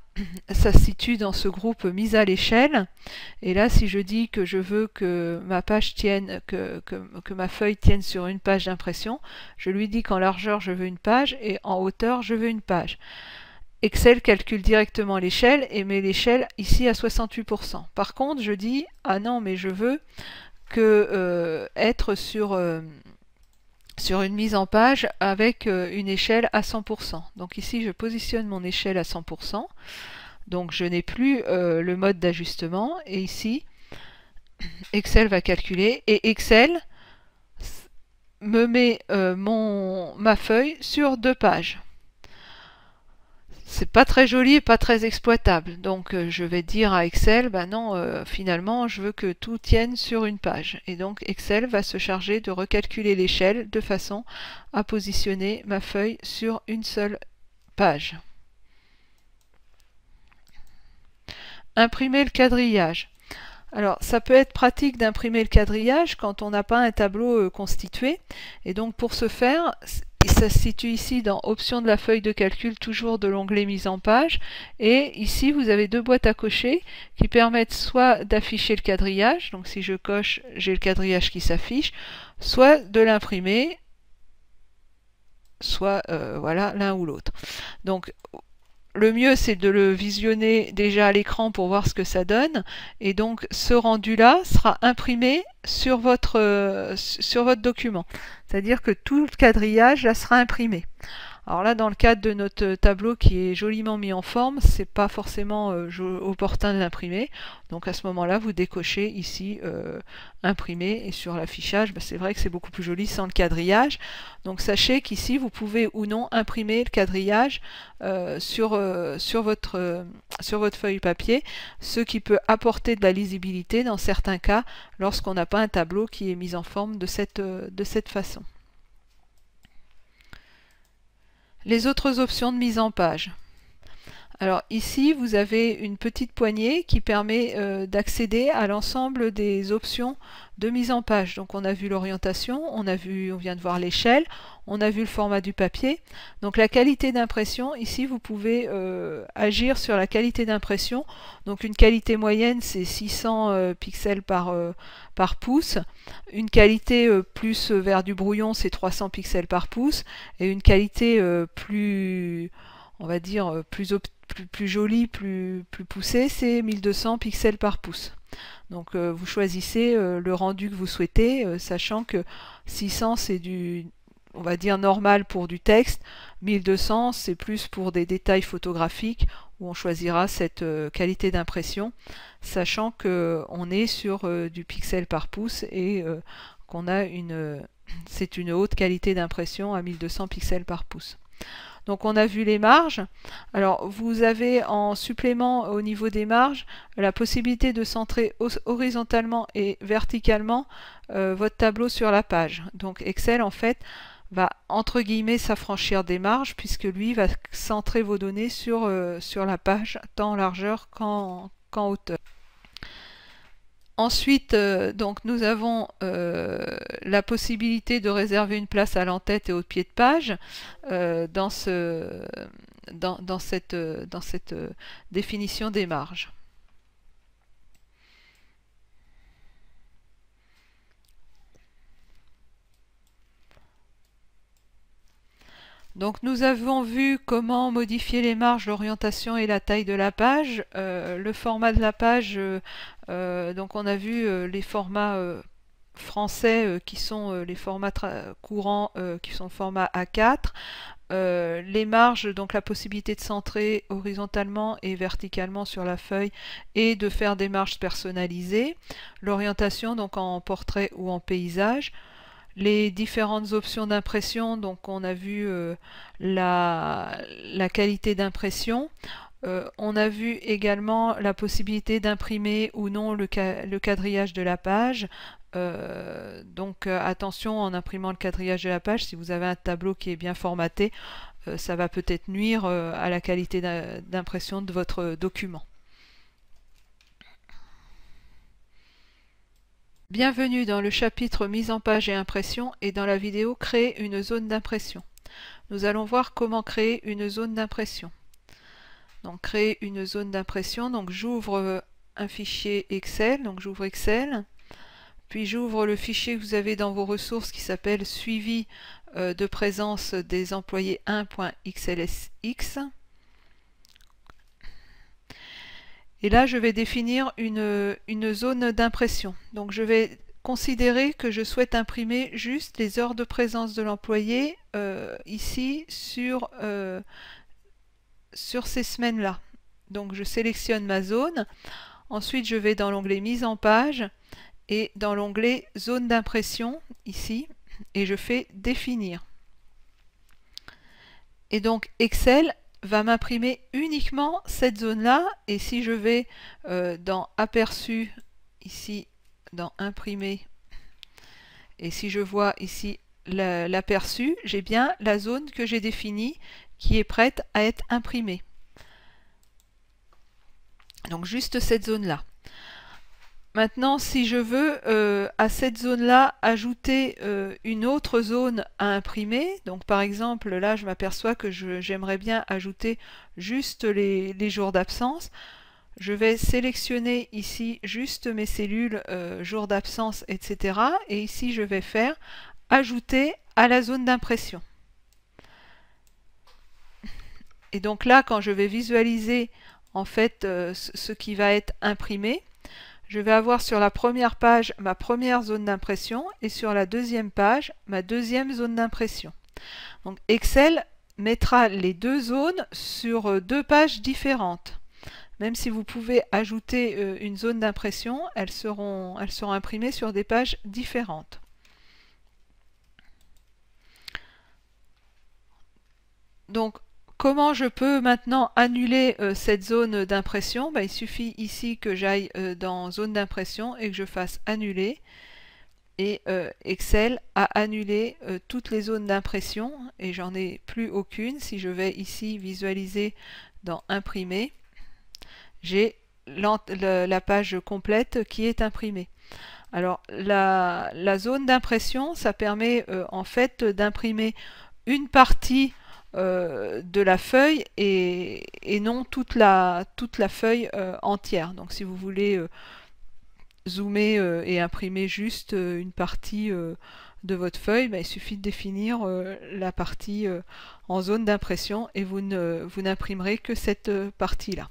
ça se situe dans ce groupe mise à l'échelle. Et là, si je dis que je veux que ma page tienne, que ma feuille tienne sur une page d'impression, je lui dis qu'en largeur je veux une page et en hauteur je veux une page. Excel calcule directement l'échelle et met l'échelle ici à 68%. Par contre, je dis, ah non, mais je veux être sur une mise en page avec une échelle à 100%. Donc ici, je positionne mon échelle à 100%. Donc je n'ai plus le mode d'ajustement. Et ici, Excel va calculer. Et Excel me met ma feuille sur 2 pages. C'est pas très joli et pas très exploitable. Donc je vais dire à Excel, ben non, finalement je veux que tout tienne sur une page. Et donc Excel va se charger de recalculer l'échelle de façon à positionner ma feuille sur une seule page. Imprimer le quadrillage. Alors ça peut être pratique d'imprimer le quadrillage quand on n'a pas un tableau constitué. Et donc pour ce faire, ça se situe ici dans Options de la feuille de calcul, toujours de l'onglet Mise en page. Et ici, vous avez 2 boîtes à cocher qui permettent soit d'afficher le quadrillage, donc si je coche, j'ai le quadrillage qui s'affiche, soit de l'imprimer, soit voilà, l'un ou l'autre. Donc le mieux, c'est de le visionner déjà à l'écran pour voir ce que ça donne. Et donc, ce rendu-là sera imprimé sur votre document. C'est-à-dire que tout le quadrillage là sera imprimé. Alors là, dans le cadre de notre tableau qui est joliment mis en forme, c'est pas forcément opportun de l'imprimer. Donc à ce moment-là, vous décochez ici imprimer, et sur l'affichage, c'est vrai que c'est beaucoup plus joli sans le quadrillage. Donc sachez qu'ici, vous pouvez ou non imprimer le quadrillage sur votre feuille papier, ce qui peut apporter de la lisibilité dans certains cas lorsqu'on n'a pas un tableau qui est mis en forme de cette façon. Les autres options de mise en page. Alors ici, vous avez une petite poignée qui permet d'accéder à l'ensemble des options de mise en page. Donc on a vu l'orientation, on vient de voir l'échelle, on a vu le format du papier. Donc la qualité d'impression, ici vous pouvez agir sur la qualité d'impression. Donc une qualité moyenne, c'est 600 pixels par pouce. Une qualité plus vers du brouillon, c'est 300 pixels par pouce. Et une qualité plus, on va dire, plus jolie, plus poussée, c'est 1200 pixels par pouce. Donc vous choisissez le rendu que vous souhaitez, sachant que 600 c'est du, on va dire, normal pour du texte, 1200 c'est plus pour des détails photographiques où on choisira cette qualité d'impression, sachant qu'on est sur du pixel par pouce et qu'on a c'est une haute qualité d'impression à 1200 pixels par pouce. Donc on a vu les marges. Alors vous avez en supplément au niveau des marges la possibilité de centrer horizontalement et verticalement votre tableau sur la page. Donc Excel en fait va entre guillemets s'affranchir des marges puisque lui va centrer vos données sur la page tant en largeur qu'en hauteur. Ensuite, donc nous avons la possibilité de réserver une place à l'entête et au pied de page dans cette définition des marges. Donc nous avons vu comment modifier les marges, l'orientation et la taille de la page. Le format de la page, donc on a vu les formats français qui sont les formats courants qui sont format A4. Les marges, donc la possibilité de centrer horizontalement et verticalement sur la feuille et de faire des marges personnalisées. L'orientation, donc en portrait ou en paysage. Les différentes options d'impression, donc on a vu la qualité d'impression. On a vu également la possibilité d'imprimer ou non le quadrillage de la page, Donc attention en imprimant le quadrillage de la page, si vous avez un tableau qui est bien formaté, ça va peut-être nuire à la qualité d'impression de votre document. Bienvenue dans le chapitre mise en page et impression et dans la vidéo créer une zone d'impression. Nous allons voir comment créer une zone d'impression. Donc créer une zone d'impression, donc j'ouvre un fichier Excel, donc j'ouvre Excel, puis j'ouvre le fichier que vous avez dans vos ressources qui s'appelle suivi de présence des employés 1.xlsx. Et là, je vais définir une zone d'impression. Donc, je vais considérer que je souhaite imprimer juste les heures de présence de l'employé ici sur ces semaines-là. Donc, je sélectionne ma zone. Ensuite, je vais dans l'onglet mise en page et dans l'onglet zone d'impression ici et je fais définir. Et donc, Excel va m'imprimer uniquement cette zone-là, et si je vais dans aperçu, ici dans imprimer, et si je vois ici l'aperçu, j'ai bien la zone que j'ai définie qui est prête à être imprimée. Donc juste cette zone-là. Maintenant, si je veux à cette zone-là ajouter une autre zone à imprimer, donc par exemple là je m'aperçois que j'aimerais bien ajouter juste les jours d'absence, je vais sélectionner ici juste mes cellules jours d'absence, etc. Et ici je vais faire ajouter à la zone d'impression. Et donc là, quand je vais visualiser en fait ce qui va être imprimé, je vais avoir sur la première page ma première zone d'impression et sur la deuxième page ma deuxième zone d'impression. Donc Excel mettra les deux zones sur deux pages différentes. Même si vous pouvez ajouter une zone d'impression, elles seront imprimées sur des pages différentes. Donc comment je peux maintenant annuler cette zone d'impression? Il suffit ici que j'aille dans zone d'impression et que je fasse annuler. Et Excel a annulé toutes les zones d'impression et j'en ai plus aucune. Si je vais ici visualiser dans imprimer, j'ai la page complète qui est imprimée. Alors la zone d'impression, ça permet en fait d'imprimer une partie de la feuille et non toute la feuille entière. Donc si vous voulez zoomer et imprimer juste une partie de votre feuille, il suffit de définir la partie en zone d'impression et vous n'imprimerez que cette partie-là.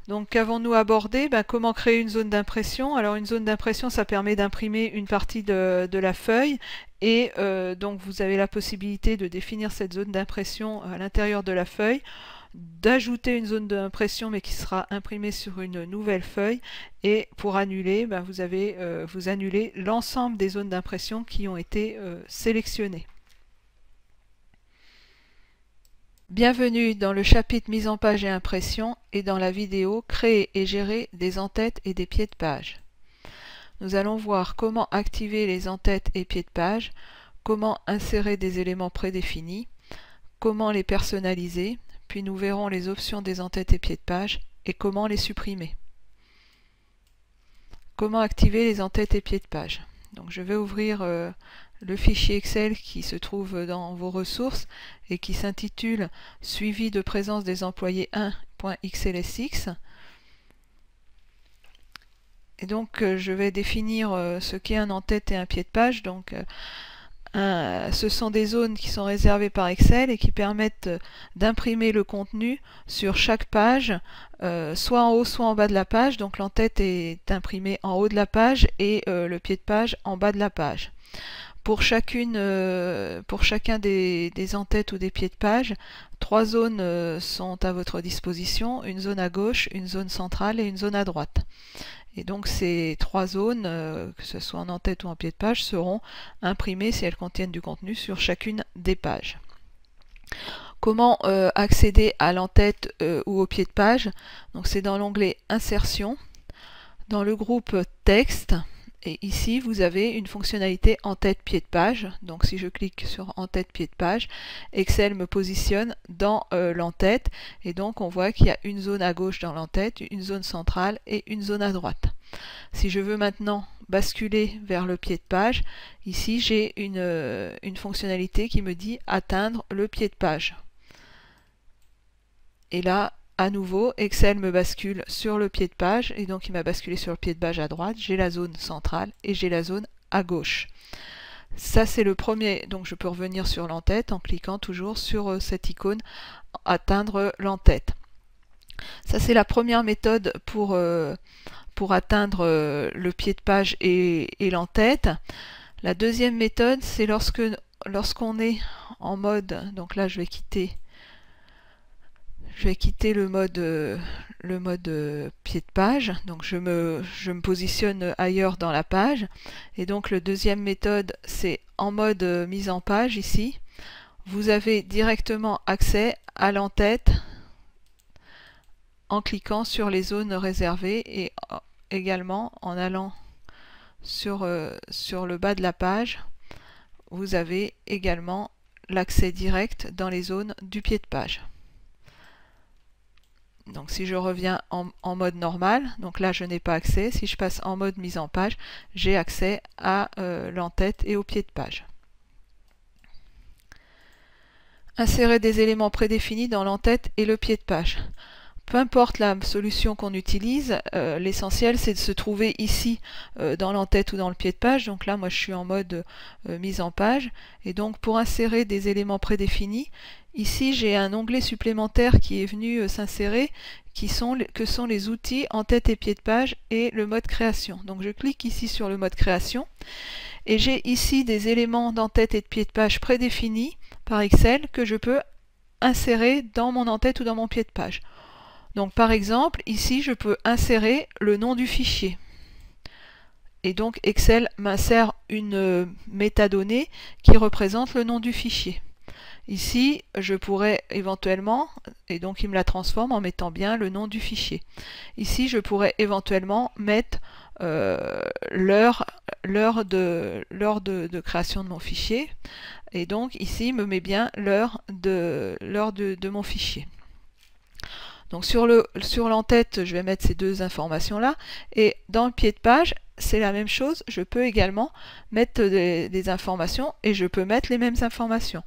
Donc qu'avons-nous abordé? Comment créer une zone d'impression? Alors une zone d'impression, ça permet d'imprimer une partie de la feuille et donc vous avez la possibilité de définir cette zone d'impression à l'intérieur de la feuille, d'ajouter une zone d'impression mais qui sera imprimée sur une nouvelle feuille, et pour annuler, vous annulez l'ensemble des zones d'impression qui ont été sélectionnées. Bienvenue dans le chapitre mise en page et impression et dans la vidéo créer et gérer des en-têtes et des pieds de page. Nous allons voir comment activer les en-têtes et pieds de page, comment insérer des éléments prédéfinis, comment les personnaliser, puis nous verrons les options des en-têtes et pieds de page et comment les supprimer. Comment activer les en-têtes et pieds de page? Donc je vais ouvrir le fichier Excel qui se trouve dans vos ressources et qui s'intitule Suivi de présence des employés 1.xlsx. Et donc je vais définir ce qu'est un en-tête et un pied de page. Donc ce sont des zones qui sont réservées par Excel et qui permettent d'imprimer le contenu sur chaque page, soit en haut soit en bas de la page. Donc l'en-tête est imprimée en haut de la page et le pied de page en bas de la page. Pour chacun des en-têtes ou des pieds de page, 3 zones sont à votre disposition, une zone à gauche, une zone centrale et une zone à droite. Et donc ces 3 zones, que ce soit en en-tête ou en pied de page, seront imprimées si elles contiennent du contenu sur chacune des pages. Comment accéder à l'en-tête ou au pied de page? Donc c'est dans l'onglet Insertion. dans le groupe texte, et ici vous avez une fonctionnalité en-tête pied de page. Donc si je clique sur en-tête pied de page, Excel me positionne dans l'en-tête, et donc on voit qu'il y a une zone à gauche dans l'en-tête, une zone centrale et une zone à droite. Si je veux maintenant basculer vers le pied de page, ici j'ai une fonctionnalité qui me dit atteindre le pied de page. Et là, à nouveau, Excel me bascule sur le pied de page, et donc il m'a basculé sur le pied de page à droite. J'ai la zone centrale et j'ai la zone à gauche. Ça, c'est le premier. Donc je peux revenir sur l'en-tête en cliquant toujours sur cette icône atteindre l'en-tête. Ça, c'est la première méthode pour atteindre le pied de page et l'en-tête. La deuxième méthode, c'est lorsqu'on est en mode, donc là je vais quitter le mode pied de page, donc je me positionne ailleurs dans la page, et donc le deuxième méthode, c'est en mode mise en page. Ici vous avez directement accès à l'en-tête en cliquant sur les zones réservées, et également en allant sur le bas de la page, vous avez également l'accès direct dans les zones du pied de page. Donc si je reviens en mode normal, donc là je n'ai pas accès. Si je passe en mode mise en page, j'ai accès à l'en-tête et au pied de page. Insérer des éléments prédéfinis dans l'en-tête et le pied de page. Peu importe la solution qu'on utilise, l'essentiel c'est de se trouver ici dans l'en-tête ou dans le pied de page. Donc là moi je suis en mode mise en page, et donc pour insérer des éléments prédéfinis, ici j'ai un onglet supplémentaire qui est venu s'insérer, que sont les outils en-tête et pied de page et le mode création. Donc je clique ici sur le mode création, et j'ai ici des éléments d'en-tête et de pied de page prédéfinis par Excel que je peux insérer dans mon en-tête ou dans mon pied de page. Donc par exemple, ici je peux insérer le nom du fichier. Et donc Excel m'insère une métadonnée qui représente le nom du fichier. Ici, je pourrais éventuellement, et donc il me la transforme en mettant bien le nom du fichier. Ici, je pourrais éventuellement mettre l'heure de création de mon fichier. Et donc ici, il me met bien l'heure de mon fichier. Donc sur l'en-tête, je vais mettre ces deux informations-là. Et dans le pied de page, c'est la même chose. Je peux également mettre des informations, et je peux mettre les mêmes informations.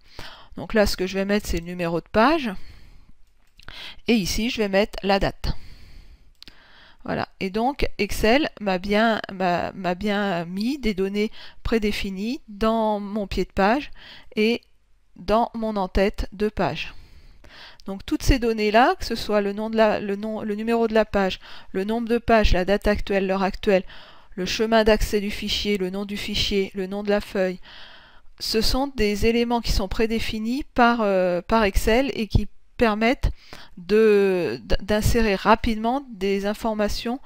Donc là, ce que je vais mettre, c'est le numéro de page. Et ici, je vais mettre la date. Voilà. Et donc, Excel m'a bien mis des données prédéfinies dans mon pied de page et dans mon en-tête de page. Donc toutes ces données-là, que ce soit le numéro de la page, le nombre de pages, la date actuelle, l'heure actuelle, le chemin d'accès du fichier, le nom du fichier, le nom de la feuille, ce sont des éléments qui sont prédéfinis par Excel et qui permettent d'insérer rapidement des informations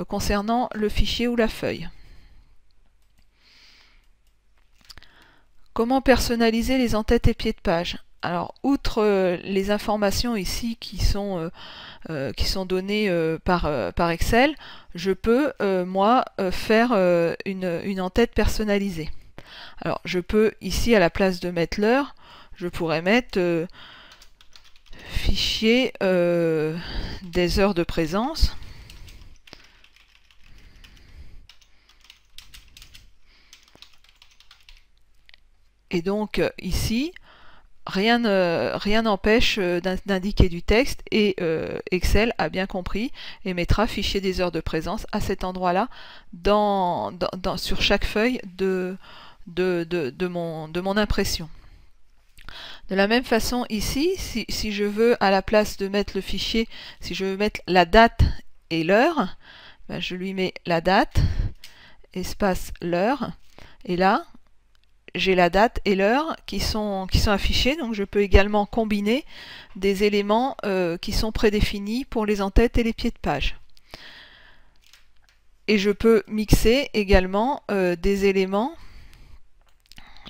concernant le fichier ou la feuille. Comment personnaliser les en-tête et pieds de page? Alors, outre les informations ici qui sont données par Excel, je peux, moi, faire une en-tête personnalisée. Alors, je peux, ici, à la place de mettre l'heure, je pourrais mettre fichier des heures de présence. Et donc, ici, rien n'empêche d'indiquer du texte, et Excel a bien compris et mettra fichier des heures de présence à cet endroit-là sur chaque feuille de mon impression. De la même façon ici, si je veux, à la place de mettre le fichier, si je veux mettre la date et l'heure, ben je lui mets la date, espace l'heure, et là, j'ai la date et l'heure qui sont affichés. Donc je peux également combiner des éléments qui sont prédéfinis pour les en-tête et les pieds de page. Et je peux mixer également des éléments.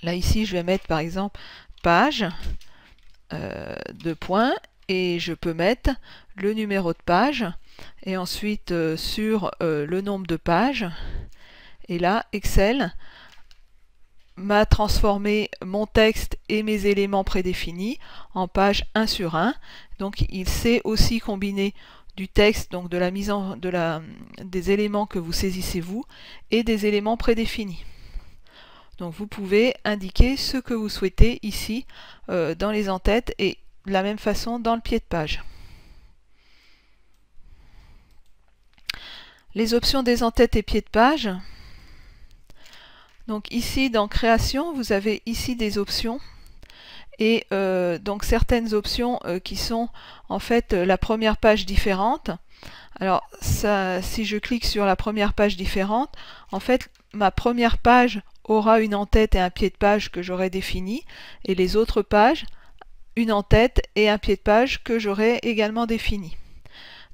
Là ici je vais mettre par exemple page, deux points, et je peux mettre le numéro de page, et ensuite sur le nombre de pages. Et là, Excel m'a transformé mon texte et mes éléments prédéfinis en page 1 sur 1. Donc il sait aussi combiner du texte, donc de la mise en des éléments que vous saisissez vous, et des éléments prédéfinis. Donc vous pouvez indiquer ce que vous souhaitez ici dans les en-têtes et de la même façon dans le pied de page. Les options des en-têtes et pieds de page. Donc ici dans création, vous avez ici des options et donc certaines options qui sont en fait la première page différente. Alors ça, si je clique sur la première page différente, en fait ma première page aura une en-tête et un pied de page que j'aurai défini, et les autres pages une en-tête et un pied de page que j'aurai également défini.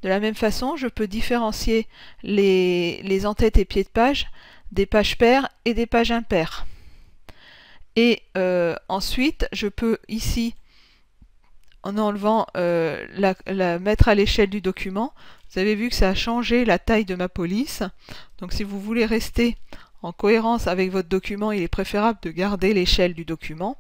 De la même façon, je peux différencier les en-têtes et pieds de page des pages paires et des pages impaires. Et ensuite, je peux ici, en enlevant la mettre à l'échelle du document, vous avez vu que ça a changé la taille de ma police. Donc si vous voulez rester en cohérence avec votre document, il est préférable de garder l'échelle du document.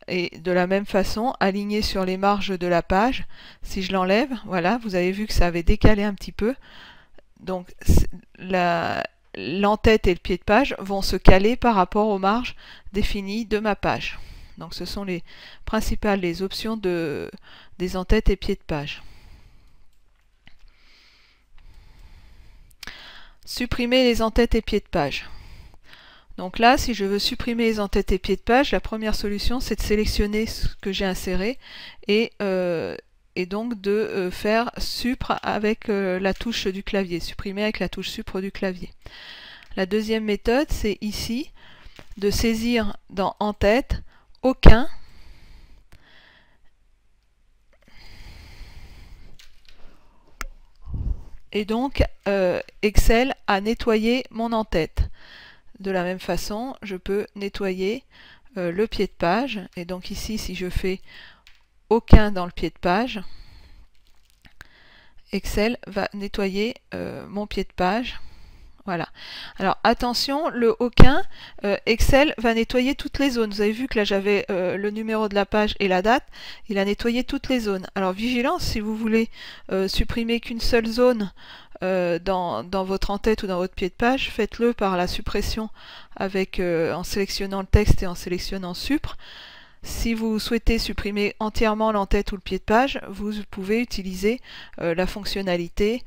Et de la même façon, aligner sur les marges de la page, si je l'enlève, voilà, vous avez vu que ça avait décalé un petit peu. Donc l'en-tête et le pied de page vont se caler par rapport aux marges définies de ma page. Donc ce sont les principales options des en-têtes et pieds de page. Supprimer les en-têtes et pieds de page. Donc là, si je veux supprimer les en-têtes et pieds de page, la première solution, c'est de sélectionner ce que j'ai inséré et donc de faire supr avec la touche du clavier, supprimer avec la touche supr du clavier. La deuxième méthode, c'est ici de saisir dans en-tête aucun et donc Excel a nettoyé mon en-tête. De la même façon, je peux nettoyer le pied de page. Et donc ici, si je fais aucun dans le pied de page, Excel va nettoyer mon pied de page. Voilà. Alors attention, le aucun, Excel va nettoyer toutes les zones. Vous avez vu que là j'avais le numéro de la page et la date. Il a nettoyé toutes les zones. Alors vigilance, si vous voulez supprimer qu'une seule zone dans votre en-tête ou dans votre pied de page, faites-le par la suppression avec, en sélectionnant le texte et en sélectionnant supr. Si vous souhaitez supprimer entièrement l'en-tête ou le pied de page, vous pouvez utiliser la fonctionnalité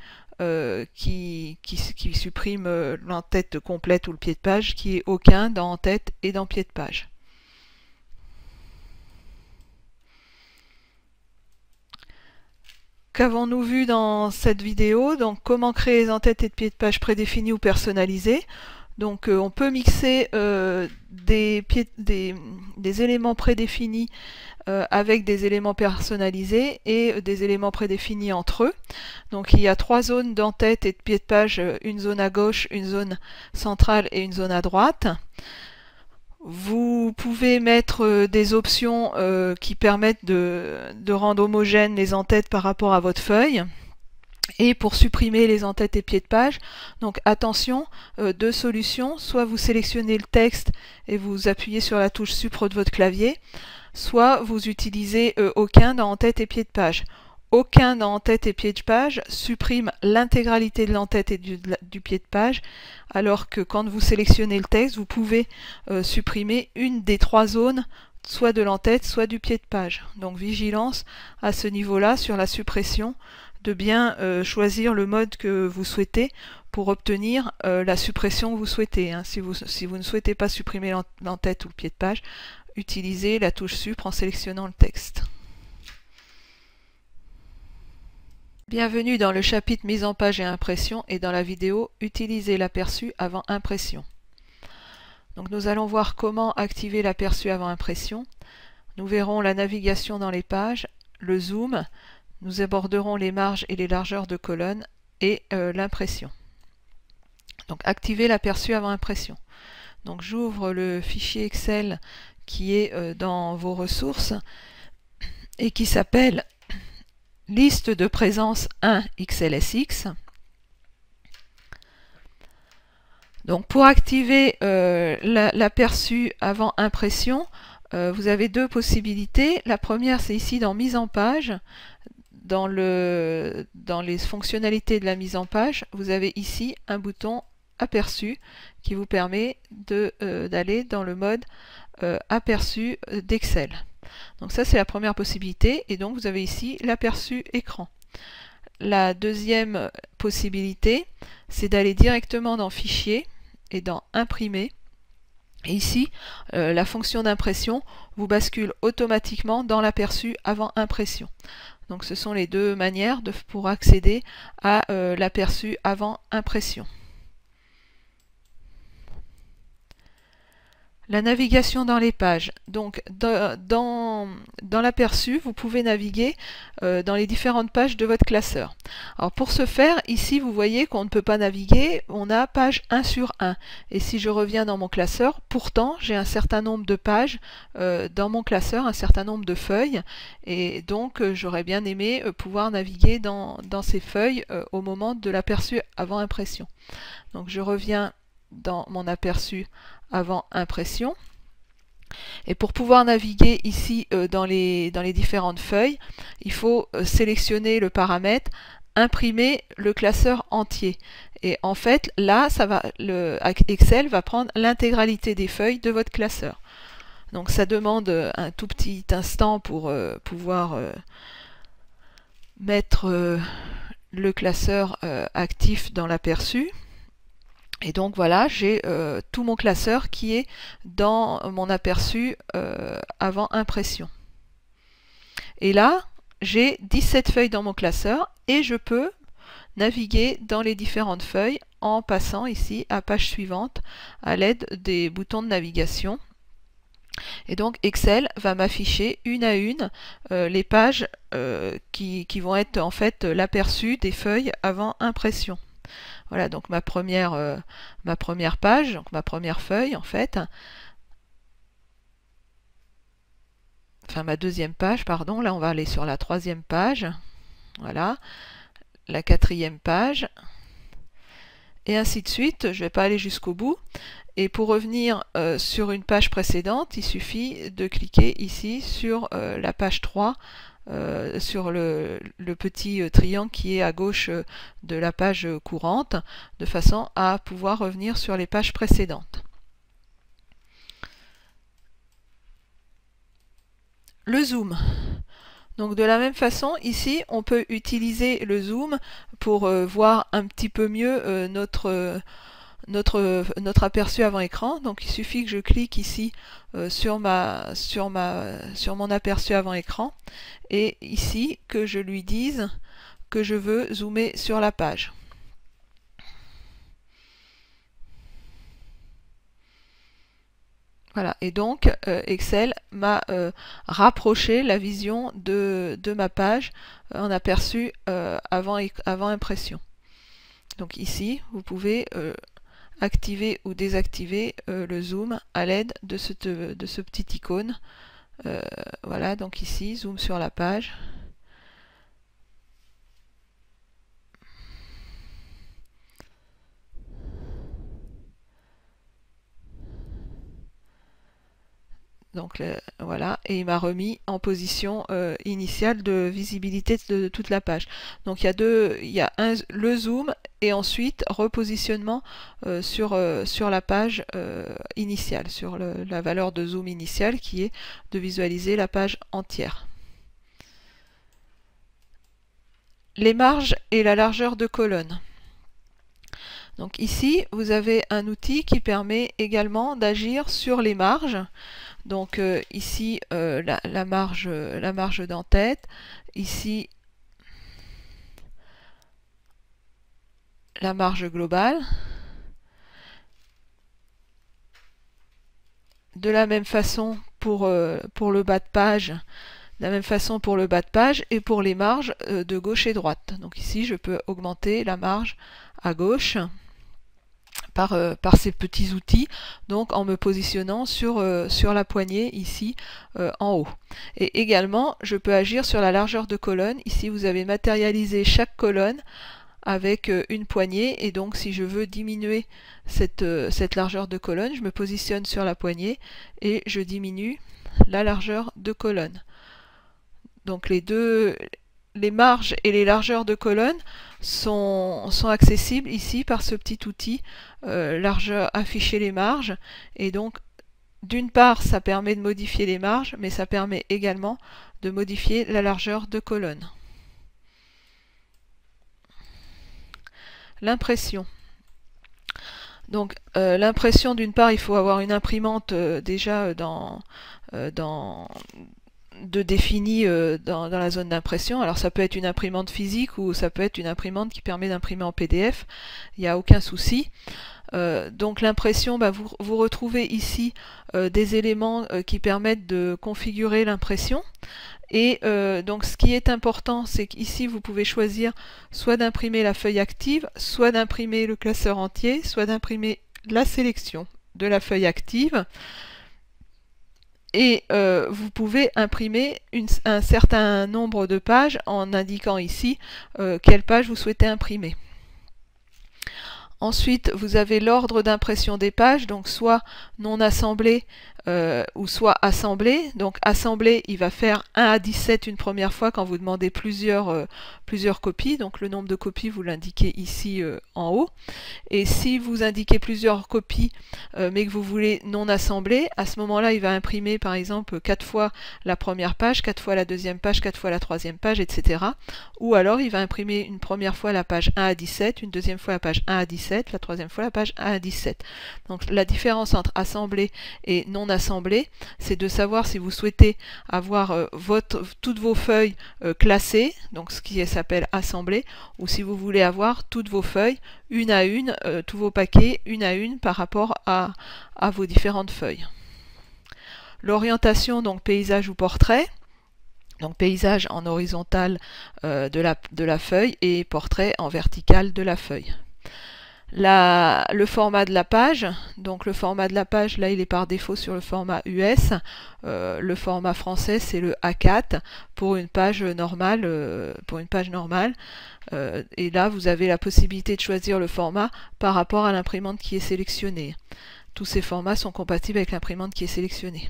qui supprime l'en-tête complète ou le pied de page, qui est aucun dans en-tête et dans pied de page. Qu'avons-nous vu dans cette vidéo? Donc comment créer les en-têtes et de pieds de page prédéfinis ou personnalisés. Donc on peut mixer des éléments prédéfinis avec des éléments personnalisés et des éléments prédéfinis entre eux. Donc il y a trois zones d'en-tête et de pied de page, une zone à gauche, une zone centrale et une zone à droite. Vous pouvez mettre des options qui permettent de rendre homogènes les en-têtes par rapport à votre feuille. Et pour supprimer les en-têtes et pieds de page, donc attention, deux solutions, soit vous sélectionnez le texte et vous appuyez sur la touche supr de votre clavier, soit vous utilisez aucun dans en-tête et pieds de page. Aucun dans en-tête et pied de page supprime l'intégralité de l'en-tête et du pied de page, alors que quand vous sélectionnez le texte, vous pouvez supprimer une des trois zones, soit de l'en-tête, soit du pied de page. Donc vigilance à ce niveau-là sur la suppression, de bien choisir le mode que vous souhaitez pour obtenir la suppression que vous souhaitez. Hein. Si vous ne souhaitez pas supprimer l'en-tête ou le pied de page, utilisez la touche supr en sélectionnant le texte. Bienvenue dans le chapitre mise en page et impression et dans la vidéo utiliser l'aperçu avant impression. Donc nous allons voir comment activer l'aperçu avant impression. Nous verrons la navigation dans les pages, le zoom. Nous aborderons les marges et les largeurs de colonnes et l'impression. Donc activer l'aperçu avant impression. Donc j'ouvre le fichier Excel qui est dans vos ressources et qui s'appelle liste de présence 1 XLSX. Donc pour activer l'aperçu avant impression, vous avez deux possibilités. La première, c'est ici dans mise en page. Dans les fonctionnalités de la mise en page, vous avez ici un bouton aperçu qui vous permet d'aller dans le mode aperçu d'Excel. Donc ça, c'est la première possibilité, et donc vous avez ici l'aperçu écran. La deuxième possibilité, c'est d'aller directement dans Fichier et dans Imprimer. Et ici, la fonction d'impression vous bascule automatiquement dans l'aperçu avant impression. Donc ce sont les deux manières pour accéder à l'aperçu avant impression. La navigation dans les pages. Donc dans l'aperçu, vous pouvez naviguer dans les différentes pages de votre classeur. Alors pour ce faire, ici vous voyez qu'on ne peut pas naviguer, on a page 1 sur 1. Et si je reviens dans mon classeur, pourtant j'ai un certain nombre de pages dans mon classeur, un certain nombre de feuilles, et donc j'aurais bien aimé pouvoir naviguer dans ces feuilles au moment de l'aperçu avant impression. Donc je reviens dans mon aperçu avant impression, et pour pouvoir naviguer ici dans les différentes feuilles, il faut sélectionner le paramètre imprimer le classeur entier, et en fait là Excel va prendre l'intégralité des feuilles de votre classeur. Donc ça demande un tout petit instant pour pouvoir mettre le classeur actif dans l'aperçu. Et donc voilà, j'ai tout mon classeur qui est dans mon aperçu avant impression. Et là, j'ai 17 feuilles dans mon classeur et je peux naviguer dans les différentes feuilles en passant ici à page suivante à l'aide des boutons de navigation. Et donc Excel va m'afficher une à une les pages qui vont être en fait l'aperçu des feuilles avant impression. Voilà, donc ma première page, donc ma première feuille en fait, enfin ma deuxième page, pardon, là on va aller sur la troisième page, voilà, la quatrième page, et ainsi de suite, je ne vais pas aller jusqu'au bout, et pour revenir sur une page précédente, il suffit de cliquer ici sur la page 3, sur le petit triangle qui est à gauche de la page courante, de façon à pouvoir revenir sur les pages précédentes. Le zoom. Donc de la même façon, ici, on peut utiliser le zoom pour voir un petit peu mieux notre aperçu avant écran. Donc il suffit que je clique ici sur mon aperçu avant écran, et ici que je lui dise que je veux zoomer sur la page. Voilà, et donc Excel m'a rapproché la vision de ma page en aperçu avant impression. Donc ici, vous pouvez activer ou désactiver le zoom à l'aide de ce petit icône. Voilà, donc ici, zoom sur la page. Donc voilà, et il m'a remis en position initiale de visibilité de toute la page. Donc il y a le zoom et ensuite repositionnement sur la page initiale, sur la valeur de zoom initiale qui est de visualiser la page entière. Les marges et la largeur de colonne. Donc ici, vous avez un outil qui permet également d'agir sur les marges. Donc ici, la marge d'en-tête, ici, la marge globale. De la même façon pour le bas de page, et pour les marges de gauche et droite. Donc ici, je peux augmenter la marge à gauche par ces petits outils, donc en me positionnant sur la poignée ici en haut. Et également, je peux agir sur la largeur de colonne. Ici, vous avez matérialisé chaque colonne avec une poignée, et donc si je veux diminuer cette largeur de colonne, je me positionne sur la poignée et je diminue la largeur de colonne. Donc les marges et les largeurs de colonne sont accessibles ici par ce petit outil largeur, afficher les marges, et donc d'une part ça permet de modifier les marges, mais ça permet également de modifier la largeur de colonne. L'impression. Donc l'impression, d'une part, il faut avoir une imprimante déjà définie dans la zone d'impression. Alors ça peut être une imprimante physique ou ça peut être une imprimante qui permet d'imprimer en PDF, il n'y a aucun souci. Donc l'impression, vous retrouvez ici des éléments qui permettent de configurer l'impression. Et donc ce qui est important, c'est qu'ici vous pouvez choisir soit d'imprimer la feuille active, soit d'imprimer le classeur entier, soit d'imprimer la sélection de la feuille active. Et vous pouvez imprimer un certain nombre de pages en indiquant ici quelle page vous souhaitez imprimer. Ensuite, vous avez l'ordre d'impression des pages, donc soit non assemblé ou soit assemblé. Donc assemblé, il va faire 1 à 17 une première fois quand vous demandez plusieurs copies. Donc le nombre de copies, vous l'indiquez ici en haut. Et si vous indiquez plusieurs copies mais que vous voulez non assemblé, à ce moment-là, il va imprimer par exemple 4 fois la première page, 4 fois la deuxième page, 4 fois la troisième page, etc. Ou alors il va imprimer une première fois la page 1 à 17, une deuxième fois la page 1 à 17, la troisième fois la page 1 à 17. Donc la différence entre assemblé et non assemblé, c'est de savoir si vous souhaitez avoir toutes vos feuilles classées, donc ce qui s'appelle assemblé, ou si vous voulez avoir toutes vos feuilles une à une, tous vos paquets une à une par rapport à vos différentes feuilles. L'orientation, donc paysage ou portrait. Donc paysage en horizontal de la feuille et portrait en vertical de la feuille. Le format de la page, donc le format de la page, là il est par défaut sur le format US. Le format français c'est le A4 pour une page normale. Et là vous avez la possibilité de choisir le format par rapport à l'imprimante qui est sélectionnée. Tous ces formats sont compatibles avec l'imprimante qui est sélectionnée.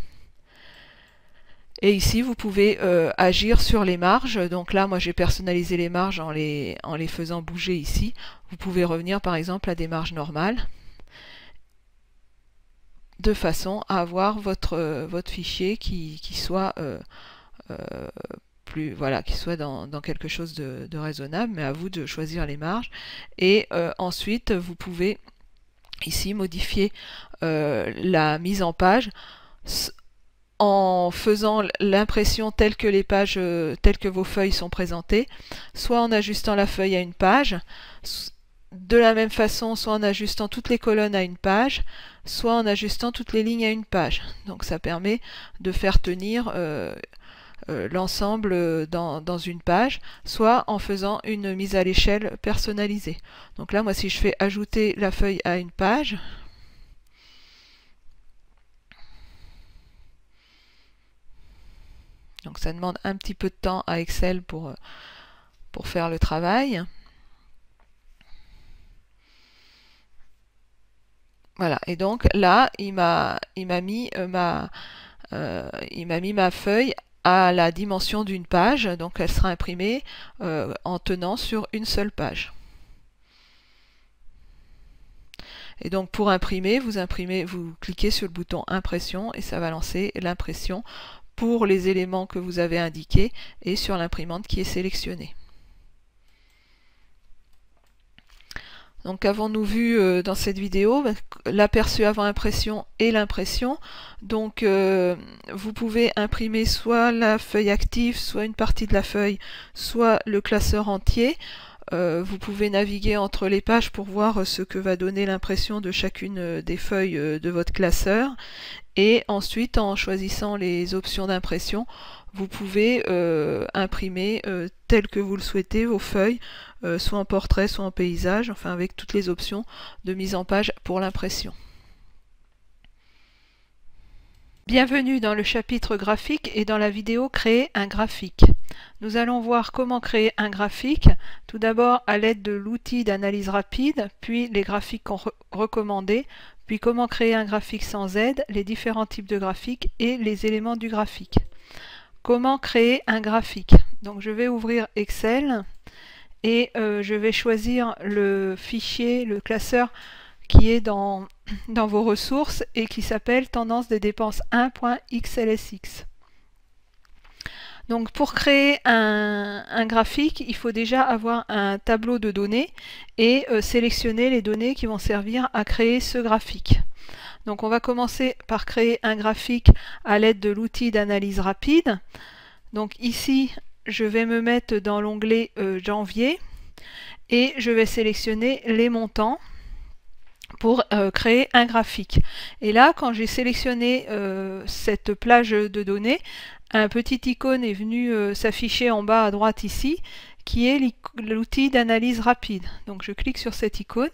Et ici, vous pouvez agir sur les marges. Donc là, moi, j'ai personnalisé les marges en les faisant bouger ici. Vous pouvez revenir, par exemple, à des marges normales, de façon à avoir votre fichier qui soit qui soit dans quelque chose de raisonnable, mais à vous de choisir les marges. Et ensuite, vous pouvez ici modifier la mise en page en faisant l'impression telle que vos feuilles sont présentées, soit en ajustant la feuille à une page, de la même façon, soit en ajustant toutes les colonnes à une page, soit en ajustant toutes les lignes à une page. Donc ça permet de faire tenir l'ensemble dans une page, soit en faisant une mise à l'échelle personnalisée. Donc là, moi, si je fais ajouter la feuille à une page, donc ça demande un petit peu de temps à Excel pour faire le travail. Voilà, et donc là, il m'a mis ma feuille à la dimension d'une page, donc elle sera imprimée en tenant sur une seule page. Et donc pour imprimer, vous cliquez sur le bouton impression et ça va lancer l'impression pour les éléments que vous avez indiqués et sur l'imprimante qui est sélectionnée. Donc avons-nous vu dans cette vidéo l'aperçu avant impression et l'impression. Donc vous pouvez imprimer soit la feuille active, soit une partie de la feuille, soit le classeur entier. Vous pouvez naviguer entre les pages pour voir ce que va donner l'impression de chacune des feuilles de votre classeur. Et ensuite, en choisissant les options d'impression, vous pouvez imprimer tel que vous le souhaitez vos feuilles, soit en portrait, soit en paysage, enfin avec toutes les options de mise en page pour l'impression. Bienvenue dans le chapitre graphique et dans la vidéo Créer un graphique. Nous allons voir comment créer un graphique, tout d'abord à l'aide de l'outil d'analyse rapide, puis les graphiques recommandés, puis comment créer un graphique sans aide, les différents types de graphiques et les éléments du graphique. Comment créer un graphique? Donc je vais ouvrir Excel et je vais choisir le fichier, le classeur qui est dans vos ressources et qui s'appelle tendance des dépenses 1.xlsx. Donc pour créer un graphique, il faut déjà avoir un tableau de données et sélectionner les données qui vont servir à créer ce graphique. Donc on va commencer par créer un graphique à l'aide de l'outil d'analyse rapide. Donc ici, je vais me mettre dans l'onglet janvier et je vais sélectionner les montants pour créer un graphique. Et là, quand j'ai sélectionné cette plage de données, un petit icône est venu s'afficher en bas à droite ici, qui est l'outil d'analyse rapide. Donc je clique sur cette icône,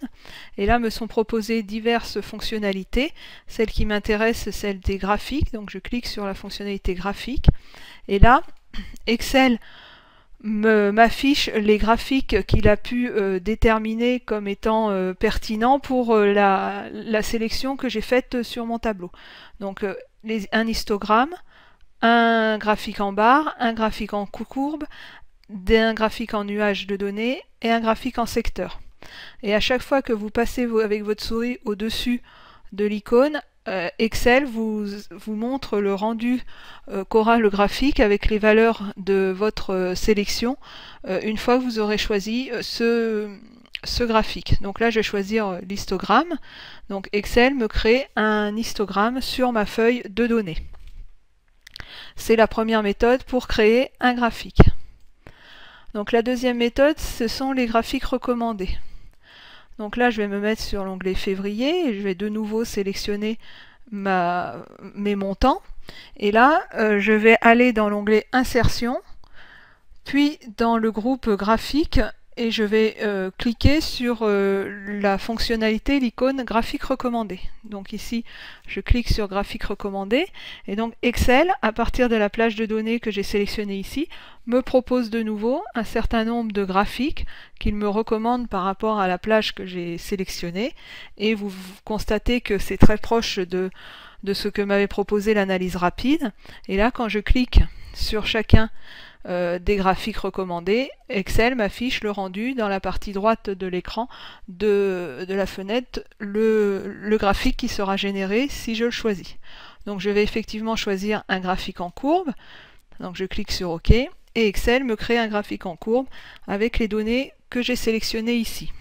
et là me sont proposées diverses fonctionnalités. Celle qui m'intéresse, c'est celle des graphiques, donc je clique sur la fonctionnalité graphique, et là, Excel m'affiche les graphiques qu'il a pu déterminer comme étant pertinents pour la sélection que j'ai faite sur mon tableau. Donc un histogramme, un graphique en barre, un graphique en courbe, un graphique en nuage de données et un graphique en secteur. Et à chaque fois que vous passez avec votre souris au-dessus de l'icône, Excel vous montre le rendu qu'aura le graphique avec les valeurs de votre sélection une fois que vous aurez choisi ce graphique. Donc là je vais choisir l'histogramme. Donc Excel me crée un histogramme sur ma feuille de données. C'est la première méthode pour créer un graphique. Donc la deuxième méthode, ce sont les graphiques recommandés. Donc là, je vais me mettre sur l'onglet février et je vais de nouveau sélectionner mes montants. Et là, je vais aller dans l'onglet insertion, puis dans le groupe graphique et je vais cliquer sur la fonctionnalité, l'icône graphique recommandé. Donc ici, je clique sur graphique recommandé et donc Excel, à partir de la plage de données que j'ai sélectionnée ici, me propose de nouveau un certain nombre de graphiques qu'il me recommande par rapport à la plage que j'ai sélectionnée. Et vous constatez que c'est très proche de ce que m'avait proposé l'analyse rapide. Et là, quand je clique sur chacun des graphiques recommandés, Excel m'affiche le rendu dans la partie droite de l'écran de la fenêtre, le graphique qui sera généré si je le choisis. Donc je vais effectivement choisir un graphique en courbe, donc je clique sur OK, et Excel me crée un graphique en courbe avec les données que j'ai sélectionnées ici.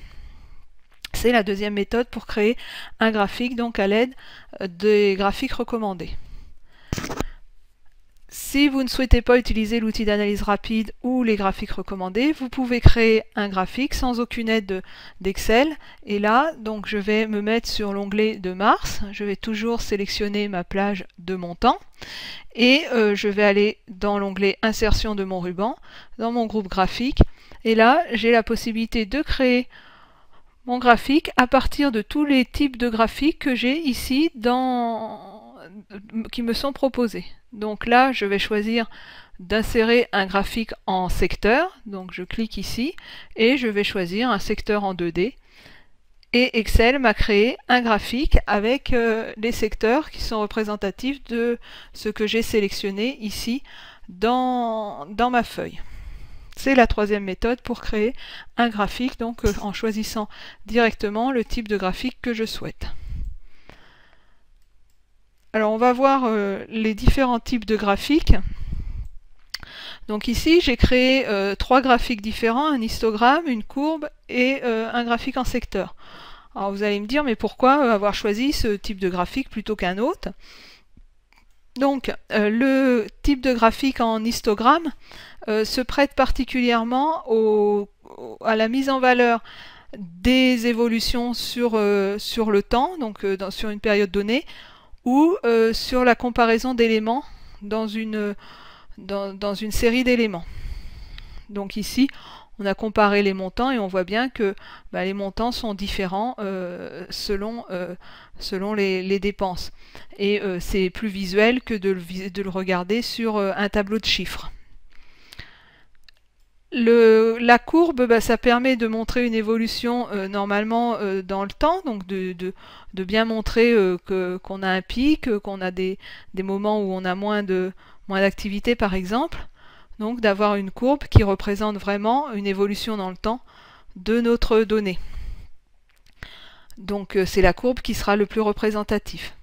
C'est la deuxième méthode pour créer un graphique, donc à l'aide des graphiques recommandés. Si vous ne souhaitez pas utiliser l'outil d'analyse rapide ou les graphiques recommandés, vous pouvez créer un graphique sans aucune aide d'Excel. Et là, donc, je vais me mettre sur l'onglet de mars. Je vais toujours sélectionner ma plage de montant. Et je vais aller dans l'onglet insertion de mon ruban, dans mon groupe graphique. Et là, j'ai la possibilité de créer mon graphique à partir de tous les types de graphiques que j'ai ici qui me sont proposés. Donc là, je vais choisir d'insérer un graphique en secteur. Donc je clique ici et je vais choisir un secteur en 2D. Et Excel m'a créé un graphique avec les secteurs qui sont représentatifs de ce que j'ai sélectionné ici dans ma feuille. C'est la troisième méthode pour créer un graphique, donc en choisissant directement le type de graphique que je souhaite. Alors on va voir les différents types de graphiques. Donc ici j'ai créé 3 graphiques différents, un histogramme, une courbe et un graphique en secteur. Alors vous allez me dire, mais pourquoi avoir choisi ce type de graphique plutôt qu'un autre? Donc le type de graphique en histogramme se prête particulièrement à la mise en valeur des évolutions sur le temps, donc sur une période donnée, ou sur la comparaison d'éléments dans une série d'éléments. Donc ici, on a comparé les montants et on voit bien que les montants sont différents selon les dépenses. Et c'est plus visuel que de le regarder sur un tableau de chiffres. La courbe, ça permet de montrer une évolution normalement dans le temps, donc de bien montrer qu'on a un pic, qu'on a des moments où on a moins d'activité par exemple. Donc d'avoir une courbe qui représente vraiment une évolution dans le temps de notre donnée. Donc c'est la courbe qui sera le plus représentatif.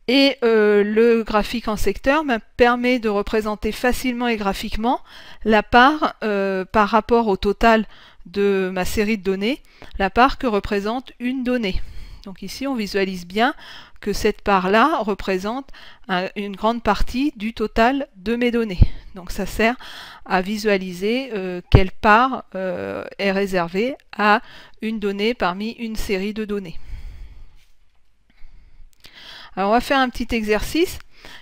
Et le graphique en secteur permet de représenter facilement et graphiquement la part par rapport au total de ma série de données, la part que représente une donnée. Donc ici on visualise bien que cette part-là représente une grande partie du total de mes données. Donc ça sert à visualiser quelle part est réservée à une donnée parmi une série de données. Alors on va faire un petit exercice.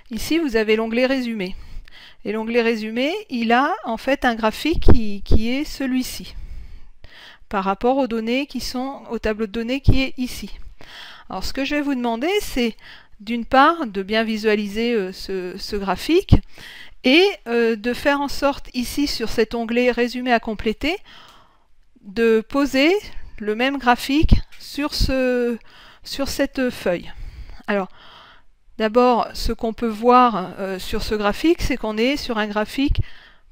Ici vous avez l'onglet résumé. Et l'onglet résumé, il a en fait un graphique qui est celui-ci, par rapport aux données qui sont au tableau de données qui est ici. Alors ce que je vais vous demander, c'est d'une part de bien visualiser ce graphique et de faire en sorte ici sur cet onglet résumé à compléter de poser le même graphique sur cette feuille. Alors d'abord ce qu'on peut voir sur ce graphique, c'est qu'on est sur un graphique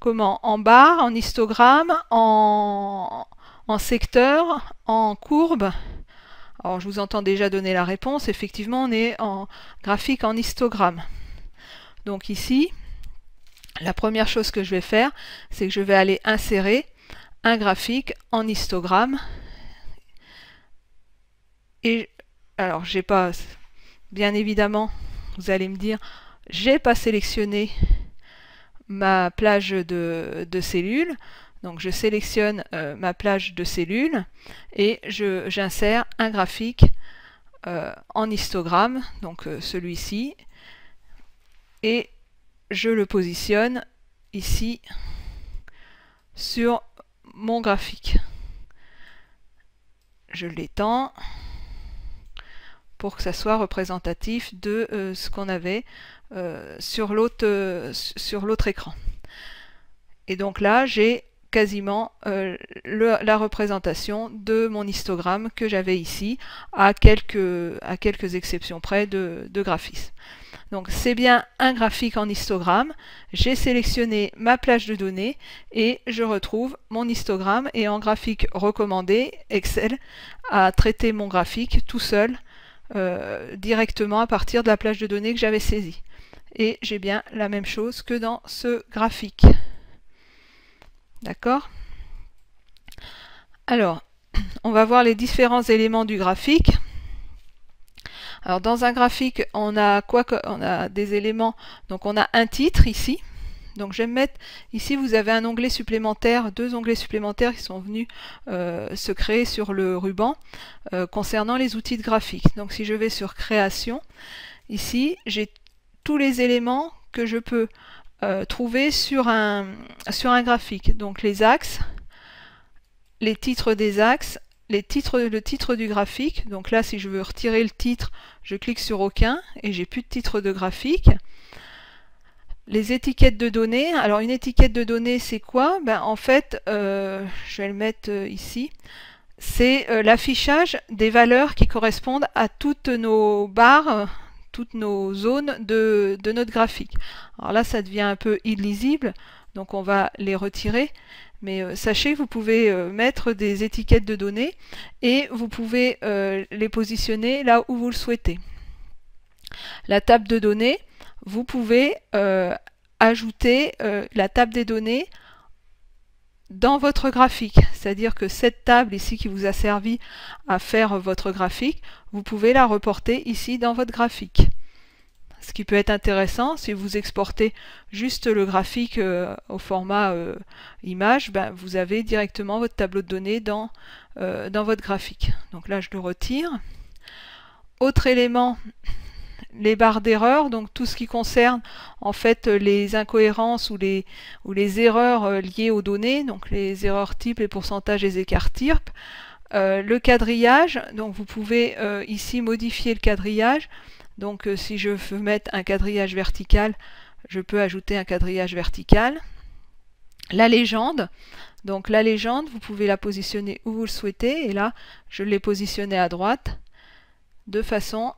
en barre, en histogramme, en secteur, en courbe. Alors je vous entends déjà donner la réponse, effectivement on est en graphique en histogramme. Donc ici, la première chose que je vais faire, c'est que je vais aller insérer un graphique en histogramme. Et alors j'ai pas, bien évidemment, vous allez me dire, j'ai pas sélectionné ma plage de cellules. Donc je sélectionne ma plage de cellules et j'insère un graphique en histogramme, donc celui-ci, et je le positionne ici sur mon graphique. Je l'étends pour que ça soit représentatif de ce qu'on avait sur l'autre écran. Et donc là, j'ai quasiment la représentation de mon histogramme que j'avais ici, à quelques exceptions près de graphisme. Donc c'est bien un graphique en histogramme, j'ai sélectionné ma plage de données et je retrouve mon histogramme, et en graphique recommandé, Excel a traité mon graphique tout seul directement à partir de la plage de données que j'avais saisie. Et j'ai bien la même chose que dans ce graphique. D'accord? Alors, on va voir les différents éléments du graphique. Alors, dans un graphique, on a des éléments. Donc, on a un titre ici. Donc, je vais me mettre ici. Vous avez un onglet supplémentaire, deux onglets supplémentaires qui sont venus se créer sur le ruban concernant les outils de graphique. Donc, si je vais sur Création, ici, j'ai tous les éléments que je peux trouver sur un graphique. Donc les axes, les titres des axes, le titre du graphique. Donc là, si je veux retirer le titre, je clique sur aucun et j'ai plus de titre de graphique. Les étiquettes de données. Alors une étiquette de données, c'est quoi? En fait, je vais le mettre ici. C'est l'affichage des valeurs qui correspondent à toutes nos barres, toutes nos zones de notre graphique. Alors là, ça devient un peu illisible, donc on va les retirer. Mais sachez que vous pouvez mettre des étiquettes de données et vous pouvez les positionner là où vous le souhaitez. La table de données, vous pouvez ajouter la table des données dans votre graphique. C'est-à-dire que cette table ici qui vous a servi à faire votre graphique, vous pouvez la reporter ici dans votre graphique. Ce qui peut être intéressant, si vous exportez juste le graphique au format image, ben, vous avez directement votre tableau de données dans votre graphique. Donc là, je le retire. Autre élément, les barres d'erreur, donc tout ce qui concerne en fait les incohérences ou les erreurs liées aux données, donc les erreurs types, les pourcentages, les écarts types. Le quadrillage, donc vous pouvez ici modifier le quadrillage. Donc si je veux mettre un quadrillage vertical, je peux ajouter un quadrillage vertical. La légende, donc la légende, vous pouvez la positionner où vous le souhaitez, et là je l'ai positionnée à droite, de façon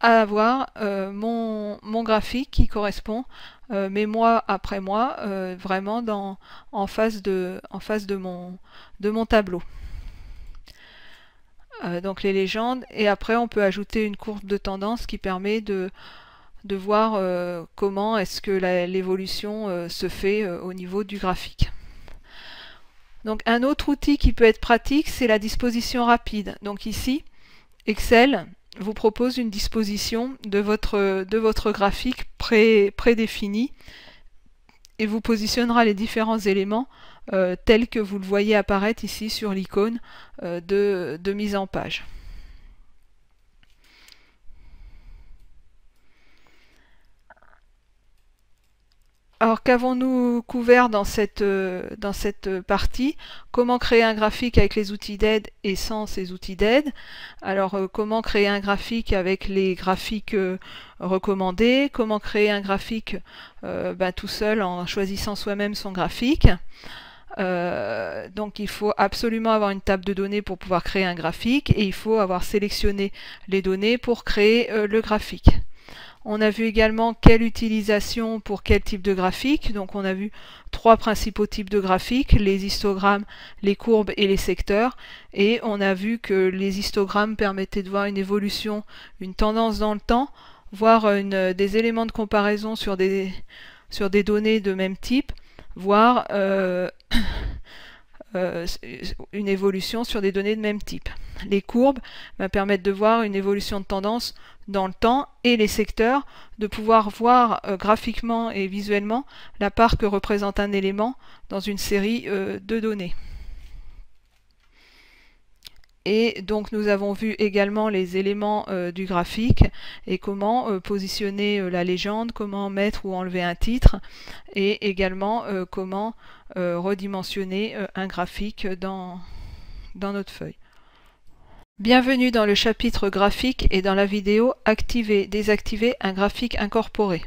à avoir mon graphique qui correspond, mais mois après mois, vraiment en face de mon tableau. Donc les légendes, et après on peut ajouter une courbe de tendance qui permet de voir comment est-ce que l'évolution se fait au niveau du graphique. Donc un autre outil qui peut être pratique, c'est la disposition rapide. Donc ici, Excel vous propose une disposition de votre graphique prédéfinie et vous positionnera les différents éléments tels que vous le voyez apparaître ici sur l'icône de mise en page. Alors qu'avons-nous couvert dans cette partie? Comment créer un graphique avec les outils d'aide et sans ces outils d'aide? Alors comment créer un graphique avec les graphiques recommandés? Comment créer un graphique tout seul en choisissant soi-même son graphique? Donc il faut absolument avoir une table de données pour pouvoir créer un graphique, et il faut avoir sélectionné les données pour créer le graphique. On a vu également quelle utilisation pour quel type de graphique. Donc on a vu trois principaux types de graphiques, les histogrammes, les courbes et les secteurs. Et on a vu que les histogrammes permettaient de voir une évolution, une tendance dans le temps, voir des éléments de comparaison sur des données de même type, voire une évolution sur des données de même type. Les courbes permettent de voir une évolution de tendance dans le temps, et les secteurs de pouvoir voir graphiquement et visuellement la part que représente un élément dans une série de données. Et donc nous avons vu également les éléments du graphique et comment positionner la légende, comment mettre ou enlever un titre, et également comment redimensionner un graphique dans notre feuille. Bienvenue dans le chapitre graphique et dans la vidéo Activer, désactiver un graphique incorporé.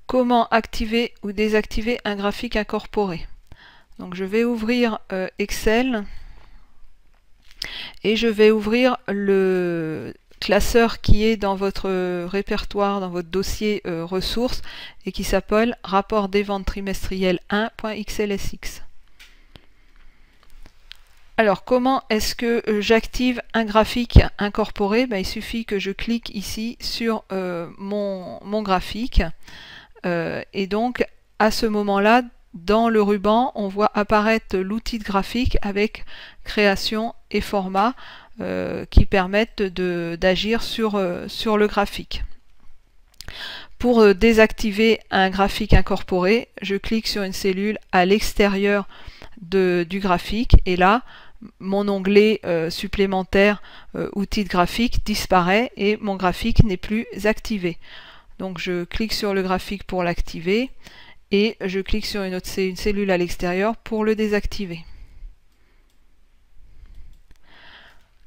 Comment activer ou désactiver un graphique incorporé? Donc je vais ouvrir Excel et je vais ouvrir le classeur qui est dans votre répertoire, dans votre dossier ressources, et qui s'appelle rapport des ventes trimestrielles 1.xlsx. Alors comment est-ce que j'active un graphique incorporé? Il suffit que je clique ici sur mon graphique, et donc à ce moment-là, dans le ruban, on voit apparaître l'outil de graphique avec création et format qui permettent d'agir sur le graphique. Pour désactiver un graphique incorporé, je clique sur une cellule à l'extérieur du graphique, et là mon onglet supplémentaire outils de graphique disparaît et mon graphique n'est plus activé. Donc je clique sur le graphique pour l'activer, et je clique sur une cellule à l'extérieur pour le désactiver.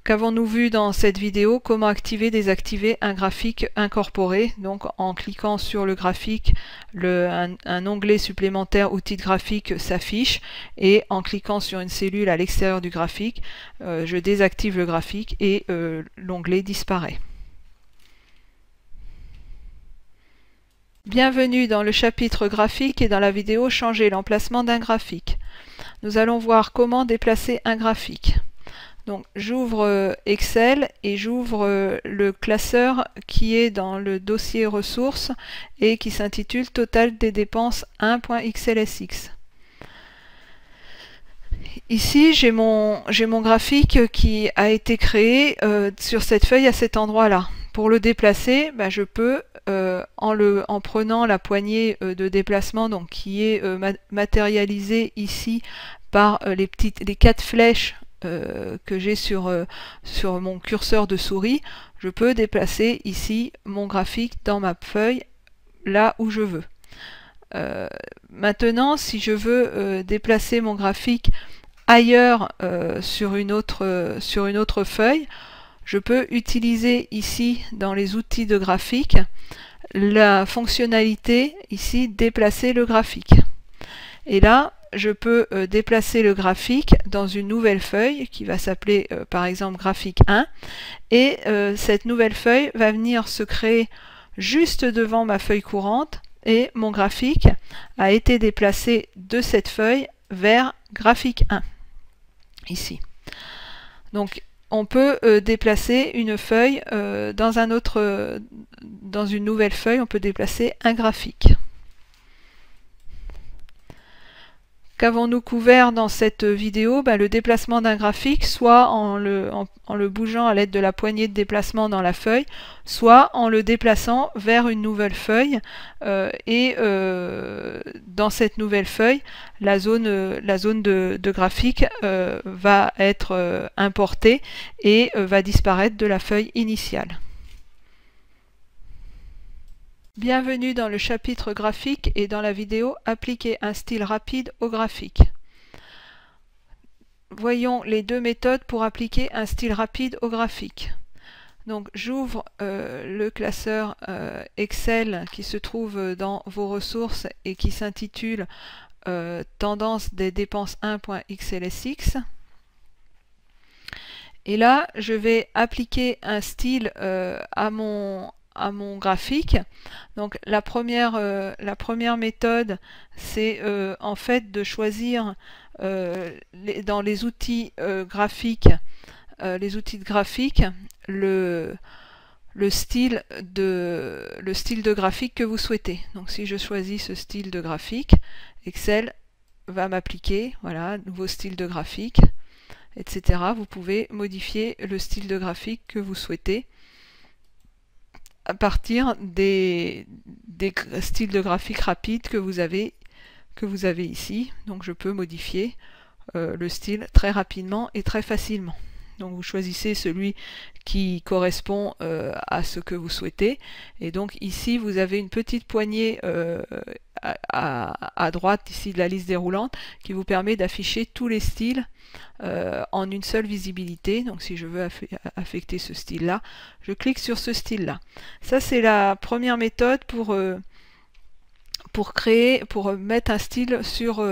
Qu'avons-nous vu dans cette vidéo? Comment activer, désactiver un graphique incorporé. Donc en cliquant sur le graphique, un onglet supplémentaire outils de graphique s'affiche, et en cliquant sur une cellule à l'extérieur du graphique, je désactive le graphique et l'onglet disparaît. Bienvenue dans le chapitre graphique et dans la vidéo Changer l'emplacement d'un graphique. Nous allons voir comment déplacer un graphique. Donc j'ouvre Excel et j'ouvre le classeur qui est dans le dossier ressources et qui s'intitule Total des dépenses 1.xlsx. Ici j'ai mon graphique qui a été créé sur cette feuille à cet endroit-là. Pour le déplacer, je peux en prenant la poignée de déplacement, donc qui est matérialisée ici par les 4 flèches que j'ai sur mon curseur de souris, je peux déplacer ici mon graphique dans ma feuille là où je veux. Maintenant, si je veux déplacer mon graphique ailleurs sur une autre feuille, je peux utiliser ici dans les outils de graphique la fonctionnalité ici déplacer le graphique. Et là, je peux déplacer le graphique dans une nouvelle feuille qui va s'appeler par exemple graphique 1, et cette nouvelle feuille va venir se créer juste devant ma feuille courante, et mon graphique a été déplacé de cette feuille vers graphique 1 ici. Donc on peut déplacer une feuille dans une nouvelle feuille, on peut déplacer un graphique. Qu'avons-nous couvert dans cette vidéo? Le déplacement d'un graphique, soit en le bougeant à l'aide de la poignée de déplacement dans la feuille, soit en le déplaçant vers une nouvelle feuille. Dans cette nouvelle feuille, la zone de graphique va être importée et va disparaître de la feuille initiale. Bienvenue dans le chapitre graphique et dans la vidéo Appliquer un style rapide au graphique. Voyons les deux méthodes pour appliquer un style rapide au graphique. Donc j'ouvre le classeur Excel qui se trouve dans vos ressources et qui s'intitule Tendance des dépenses 1.xlsx. Et là, je vais appliquer un style à mon graphique. Donc la première méthode, c'est en fait de choisir dans les outils graphiques, le style de graphique que vous souhaitez. Donc si je choisis ce style de graphique, Excel va m'appliquer, voilà, nouveau style de graphique, etc. Vous pouvez modifier le style de graphique que vous souhaitez à partir des styles de graphique rapides que vous avez ici. Donc je peux modifier le style très rapidement et très facilement. Donc vous choisissez celui qui correspond à ce que vous souhaitez. Et donc ici vous avez une petite poignée à droite ici de la liste déroulante qui vous permet d'afficher tous les styles en une seule visibilité. Donc si je veux affecter ce style là, je clique sur ce style là. Ça c'est la première méthode pour mettre un style sur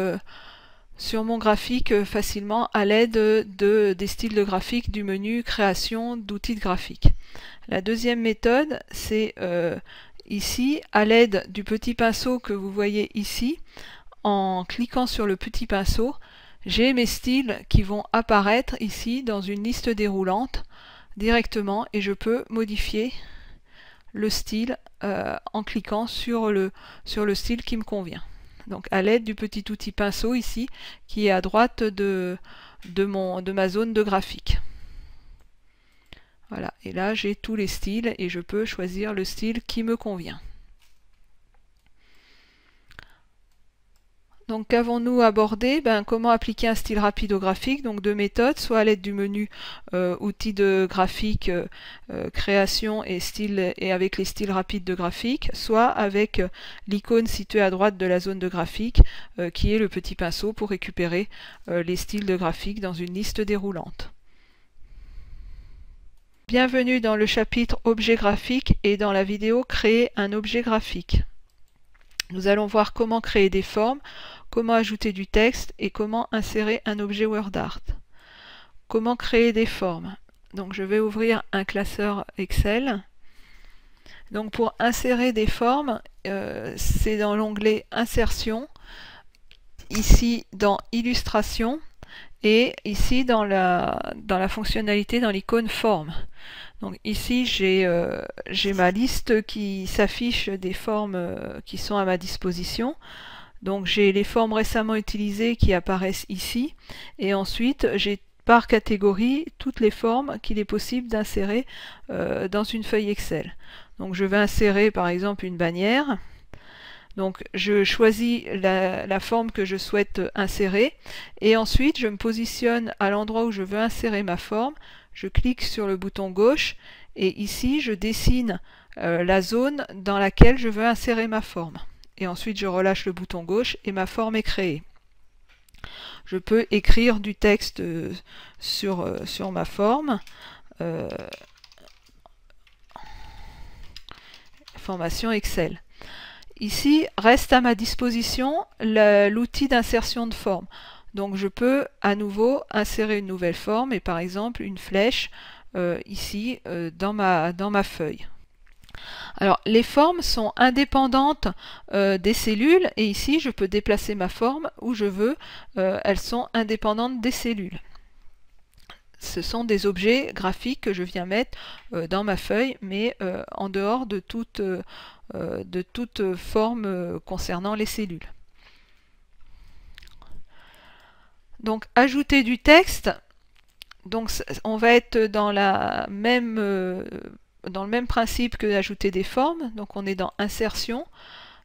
mon graphique facilement à l'aide des styles de graphique du menu création d'outils de graphique. La deuxième méthode, c'est ici, à l'aide du petit pinceau que vous voyez ici, en cliquant sur le petit pinceau, j'ai mes styles qui vont apparaître ici dans une liste déroulante directement, et je peux modifier le style en cliquant sur le style qui me convient. Donc à l'aide du petit outil pinceau ici qui est à droite de ma zone de graphique. Voilà, et là j'ai tous les styles et je peux choisir le style qui me convient. Donc qu'avons-nous abordé? Comment appliquer un style rapide au graphique? Donc deux méthodes, soit à l'aide du menu outils de graphique, création et style, et avec les styles rapides de graphique, soit avec l'icône située à droite de la zone de graphique qui est le petit pinceau pour récupérer les styles de graphique dans une liste déroulante. Bienvenue dans le chapitre objet graphique et dans la vidéo créer un objet graphique. Nous allons voir comment créer des formes, comment ajouter du texte et comment insérer un objet WordArt. Comment créer des formes? Donc je vais ouvrir un classeur Excel. Donc pour insérer des formes, c'est dans l'onglet Insertion, ici dans Illustration et ici dans la fonctionnalité dans l'icône Forme. Donc ici j'ai ma liste qui s'affiche des formes qui sont à ma disposition. Donc j'ai les formes récemment utilisées qui apparaissent ici, et ensuite j'ai par catégorie toutes les formes qu'il est possible d'insérer dans une feuille Excel. Donc je vais insérer par exemple une bannière. Donc je choisis la forme que je souhaite insérer et ensuite je me positionne à l'endroit où je veux insérer ma forme, je clique sur le bouton gauche et ici je dessine la zone dans laquelle je veux insérer ma forme. Et ensuite je relâche le bouton gauche et ma forme est créée. Je peux écrire du texte sur ma forme. Formation Excel. Ici, reste à ma disposition l'outil d'insertion de forme. Donc je peux à nouveau insérer une nouvelle forme et par exemple une flèche ici dans ma feuille. Alors les formes sont indépendantes des cellules et ici je peux déplacer ma forme où je veux. Elles sont indépendantes des cellules. Ce sont des objets graphiques que je viens mettre dans ma feuille, mais en dehors de toute forme concernant les cellules. Donc ajouter du texte, donc on va être dans le même principe que d'ajouter des formes. Donc on est dans insertion,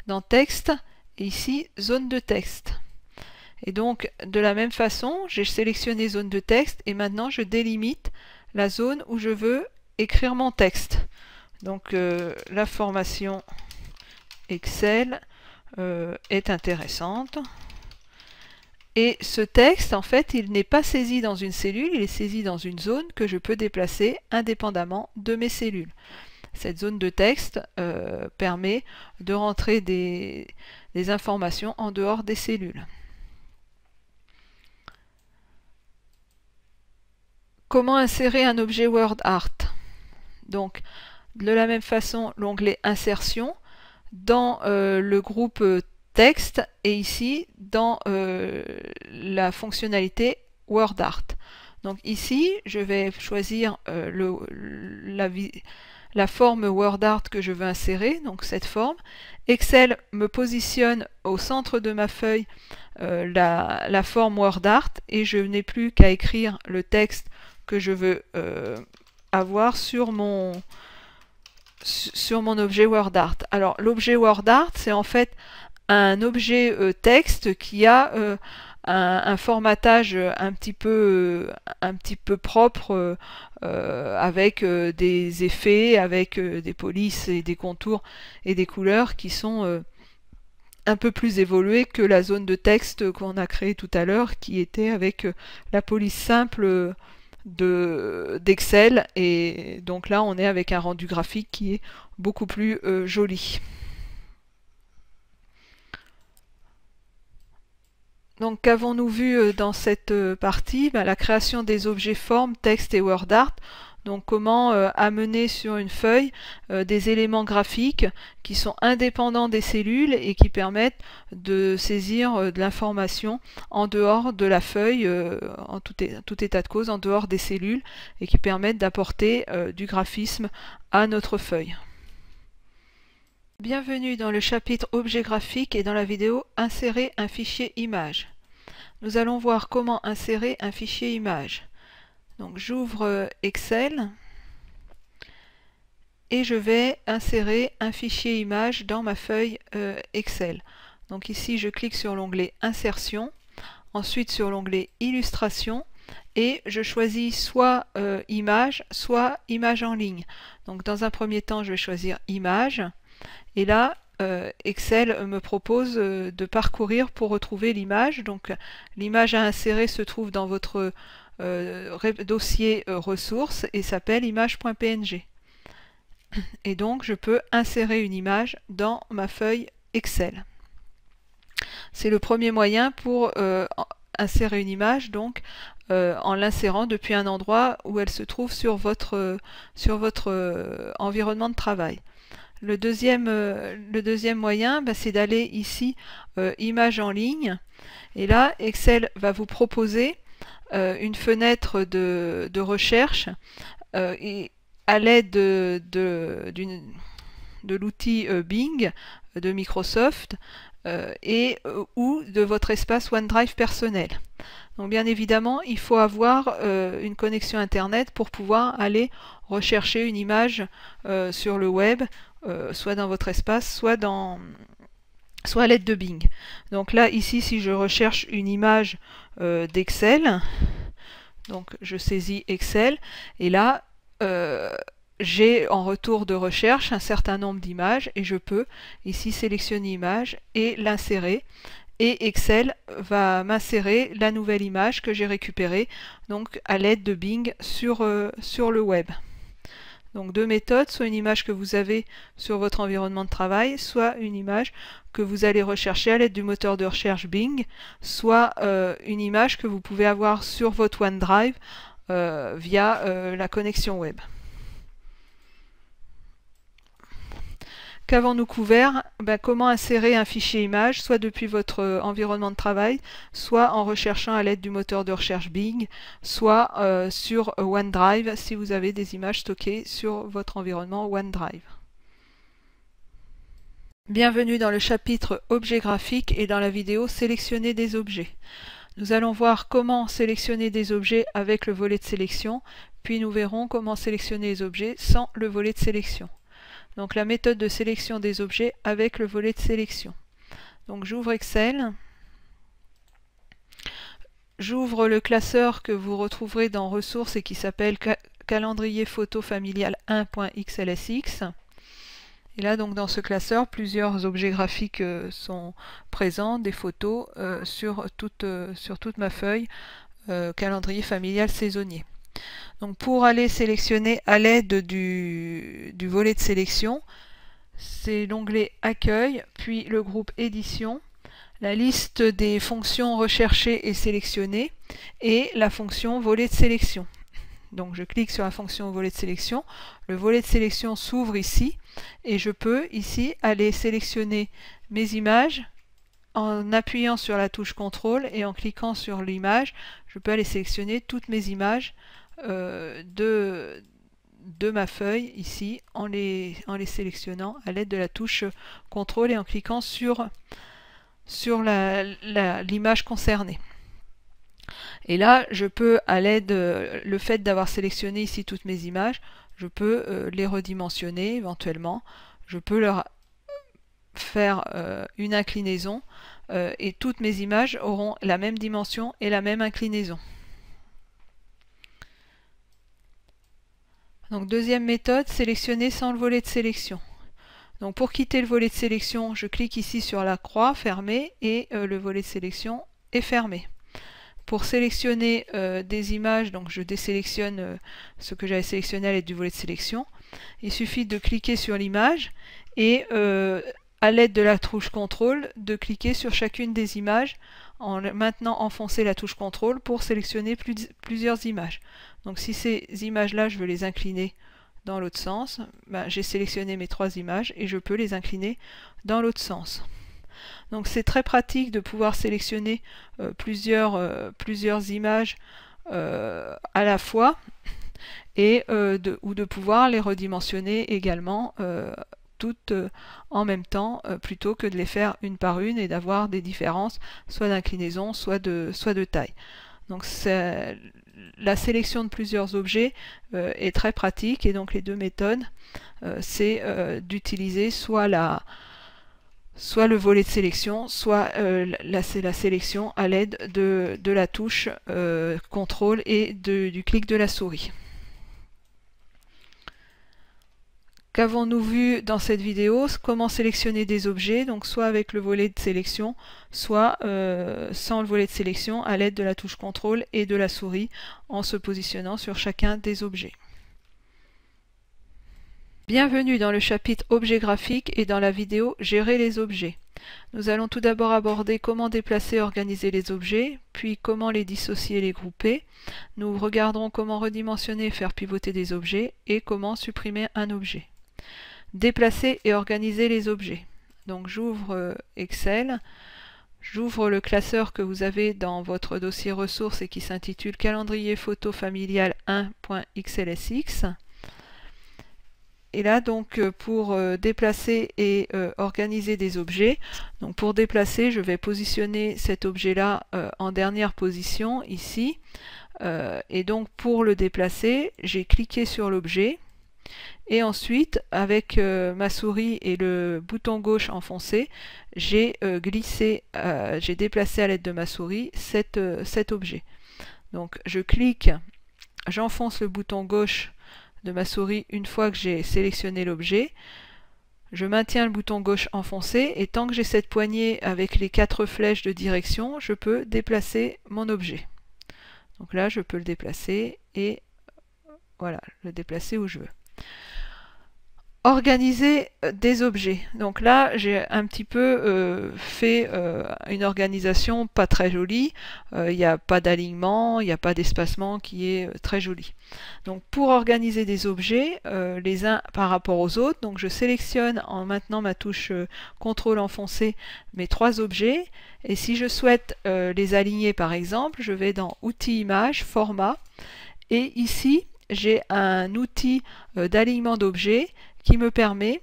dans texte, et ici zone de texte. Et donc de la même façon, j'ai sélectionné zone de texte et maintenant je délimite la zone où je veux écrire mon texte. Donc la formation Excel est intéressante. Et ce texte, en fait, il n'est pas saisi dans une cellule, il est saisi dans une zone que je peux déplacer indépendamment de mes cellules. Cette zone de texte permet de rentrer des informations en dehors des cellules. Comment insérer un objet WordArt? Donc, de la même façon, l'onglet Insertion, dans le groupe Texte, et ici, dans la fonctionnalité WordArt. Donc ici, je vais choisir la forme WordArt que je veux insérer, donc cette forme. Excel me positionne au centre de ma feuille la forme WordArt, et je n'ai plus qu'à écrire le texte que je veux avoir sur mon objet WordArt. Alors l'objet WordArt, c'est en fait un objet texte qui a un formatage un petit peu propre, avec des effets, avec des polices et des contours et des couleurs qui sont un peu plus évolués que la zone de texte qu'on a créée tout à l'heure, qui était avec la police simple d'Excel, et donc là on est avec un rendu graphique qui est beaucoup plus joli. Donc qu'avons-nous vu dans cette partie? La création des objets formes, texte et WordArt. Donc comment amener sur une feuille des éléments graphiques qui sont indépendants des cellules et qui permettent de saisir de l'information en dehors de la feuille, en tout état de cause, en dehors des cellules, et qui permettent d'apporter du graphisme à notre feuille. Bienvenue dans le chapitre Objets graphiques et dans la vidéo Insérer un fichier image. Nous allons voir comment insérer un fichier image. Donc j'ouvre Excel et je vais insérer un fichier image dans ma feuille Excel. Donc ici je clique sur l'onglet Insertion, ensuite sur l'onglet Illustration, et je choisis soit image, soit image en ligne. Donc dans un premier temps je vais choisir image, et là Excel me propose de parcourir pour retrouver l'image. Donc l'image à insérer se trouve dans votre dossier ressources et s'appelle image.png. Et donc je peux insérer une image dans ma feuille Excel. C'est le premier moyen pour insérer une image, donc en l'insérant depuis un endroit où elle se trouve sur votre environnement de travail. Le deuxième moyen, c'est d'aller ici image en ligne, et là Excel va vous proposer une fenêtre de recherche, et à l'aide de l'outil Bing de Microsoft, ou de votre espace OneDrive personnel. Donc bien évidemment, il faut avoir une connexion Internet pour pouvoir aller rechercher une image sur le web, soit dans votre espace, soit à l'aide de Bing. Donc là, ici, si je recherche une image d'Excel, donc je saisis Excel, et là, j'ai en retour de recherche un certain nombre d'images, et je peux ici sélectionner image et l'insérer. Et Excel va m'insérer la nouvelle image que j'ai récupérée donc à l'aide de Bing sur le web. Donc deux méthodes, soit une image que vous avez sur votre environnement de travail, soit une image que vous allez rechercher à l'aide du moteur de recherche Bing, soit une image que vous pouvez avoir sur votre OneDrive via la connexion web. Qu'avons-nous couvert? Comment insérer un fichier image, soit depuis votre environnement de travail, soit en recherchant à l'aide du moteur de recherche Bing, soit sur OneDrive si vous avez des images stockées sur votre environnement OneDrive. Bienvenue dans le chapitre Objets graphiques et dans la vidéo Sélectionner des objets. Nous allons voir comment sélectionner des objets avec le volet de sélection, puis nous verrons comment sélectionner les objets sans le volet de sélection. Donc la méthode de sélection des objets avec le volet de sélection. Donc j'ouvre Excel, j'ouvre le classeur que vous retrouverez dans ressources et qui s'appelle calendrier photo familial 1.xlsx. Et là donc dans ce classeur, plusieurs objets graphiques sont présents, des photos sur toute ma feuille calendrier familial saisonnier. Donc pour aller sélectionner à l'aide du volet de sélection, c'est l'onglet Accueil, puis le groupe Édition, la liste des fonctions recherchées et sélectionnées, et la fonction volet de sélection. Donc je clique sur la fonction volet de sélection, le volet de sélection s'ouvre ici, et je peux ici aller sélectionner mes images en appuyant sur la touche CTRL et en cliquant sur l'image, je peux aller sélectionner toutes mes images de ma feuille ici en les sélectionnant à l'aide de la touche CTRL et en cliquant sur l'image concernée. Et là, je peux, à l'aide, le fait d'avoir sélectionné ici toutes mes images, je peux les redimensionner éventuellement, je peux leur faire une inclinaison et toutes mes images auront la même dimension et la même inclinaison. Donc deuxième méthode, sélectionner sans le volet de sélection. Donc pour quitter le volet de sélection, je clique ici sur la croix fermée et le volet de sélection est fermé. Pour sélectionner des images, donc je désélectionne ce que j'avais sélectionné à l'aide du volet de sélection. Il suffit de cliquer sur l'image et à l'aide de la touche CTRL, de cliquer sur chacune des images en maintenant enfoncer la touche CTRL pour sélectionner plusieurs images. Donc si ces images-là, je veux les incliner dans l'autre sens, j'ai sélectionné mes trois images et je peux les incliner dans l'autre sens. Donc c'est très pratique de pouvoir sélectionner plusieurs images à la fois et ou de pouvoir les redimensionner également toutes en même temps plutôt que de les faire une par une et d'avoir des différences soit d'inclinaison soit de taille. Donc la sélection de plusieurs objets est très pratique et donc les deux méthodes c'est d'utiliser soit le volet de sélection, soit la sélection à l'aide de la touche CTRL et du clic de la souris. Qu'avons-nous vu dans cette vidéo? Comment sélectionner des objets, donc soit avec le volet de sélection, soit sans le volet de sélection à l'aide de la touche CTRL et de la souris en se positionnant sur chacun des objets. Bienvenue dans le chapitre Objets graphiques et dans la vidéo Gérer les objets. Nous allons tout d'abord aborder comment déplacer et organiser les objets, puis comment les dissocier et les grouper. Nous regarderons comment redimensionner et faire pivoter des objets et comment supprimer un objet. Déplacer et organiser les objets. Donc j'ouvre Excel, j'ouvre le classeur que vous avez dans votre dossier ressources et qui s'intitule calendrier photo familial 1.xlsx. Et là, donc, pour déplacer et organiser des objets, donc pour déplacer, je vais positionner cet objet-là en dernière position, ici. Et donc, pour le déplacer, j'ai cliqué sur l'objet. Et ensuite, avec ma souris et le bouton gauche enfoncé, j'ai j'ai déplacé à l'aide de ma souris cet objet. Donc, je clique, j'enfonce le bouton gauche de ma souris une fois que j'ai sélectionné l'objet. Je maintiens le bouton gauche enfoncé et tant que j'ai cette poignée avec les 4 flèches de direction, je peux déplacer mon objet. Donc là, je peux le déplacer et voilà, le déplacer où je veux. Organiser des objets. Donc là, j'ai un petit peu fait une organisation pas très jolie. Il n'y a pas d'alignement, il n'y a pas d'espacement qui est très joli. Donc pour organiser des objets, les uns par rapport aux autres, donc je sélectionne en maintenant ma touche CTRL enfoncé mes 3 objets. Et si je souhaite les aligner par exemple, je vais dans Outils, Images, Format. Et ici, j'ai un outil d'alignement d'objets qui me permet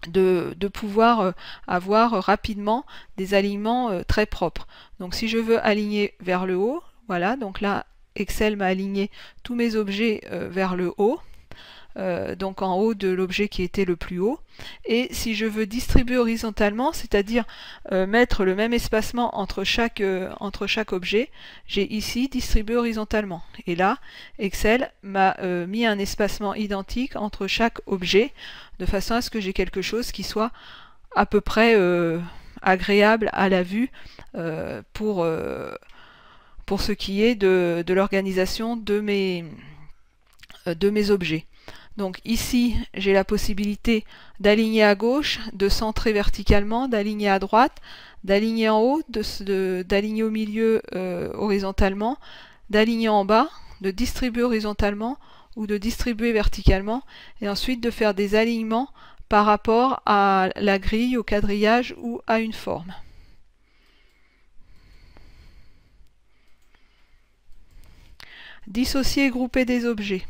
de pouvoir avoir rapidement des alignements très propres. Donc si je veux aligner vers le haut, voilà, donc là Excel m'a aligné tous mes objets vers le haut, donc en haut de l'objet qui était le plus haut. Et si je veux distribuer horizontalement, c'est-à-dire mettre le même espacement entre chaque objet, j'ai ici distribué horizontalement. Et là, Excel m'a mis un espacement identique entre chaque objet, de façon à ce que j'ai quelque chose qui soit à peu près agréable à la vue pour ce qui est de l'organisation de mes objets. Donc ici, j'ai la possibilité d'aligner à gauche, de centrer verticalement, d'aligner à droite, d'aligner en haut, d'aligner au milieu horizontalement, d'aligner en bas, de distribuer horizontalement ou de distribuer verticalement, et ensuite de faire des alignements par rapport à la grille, au quadrillage ou à une forme. Dissocier et grouper des objets.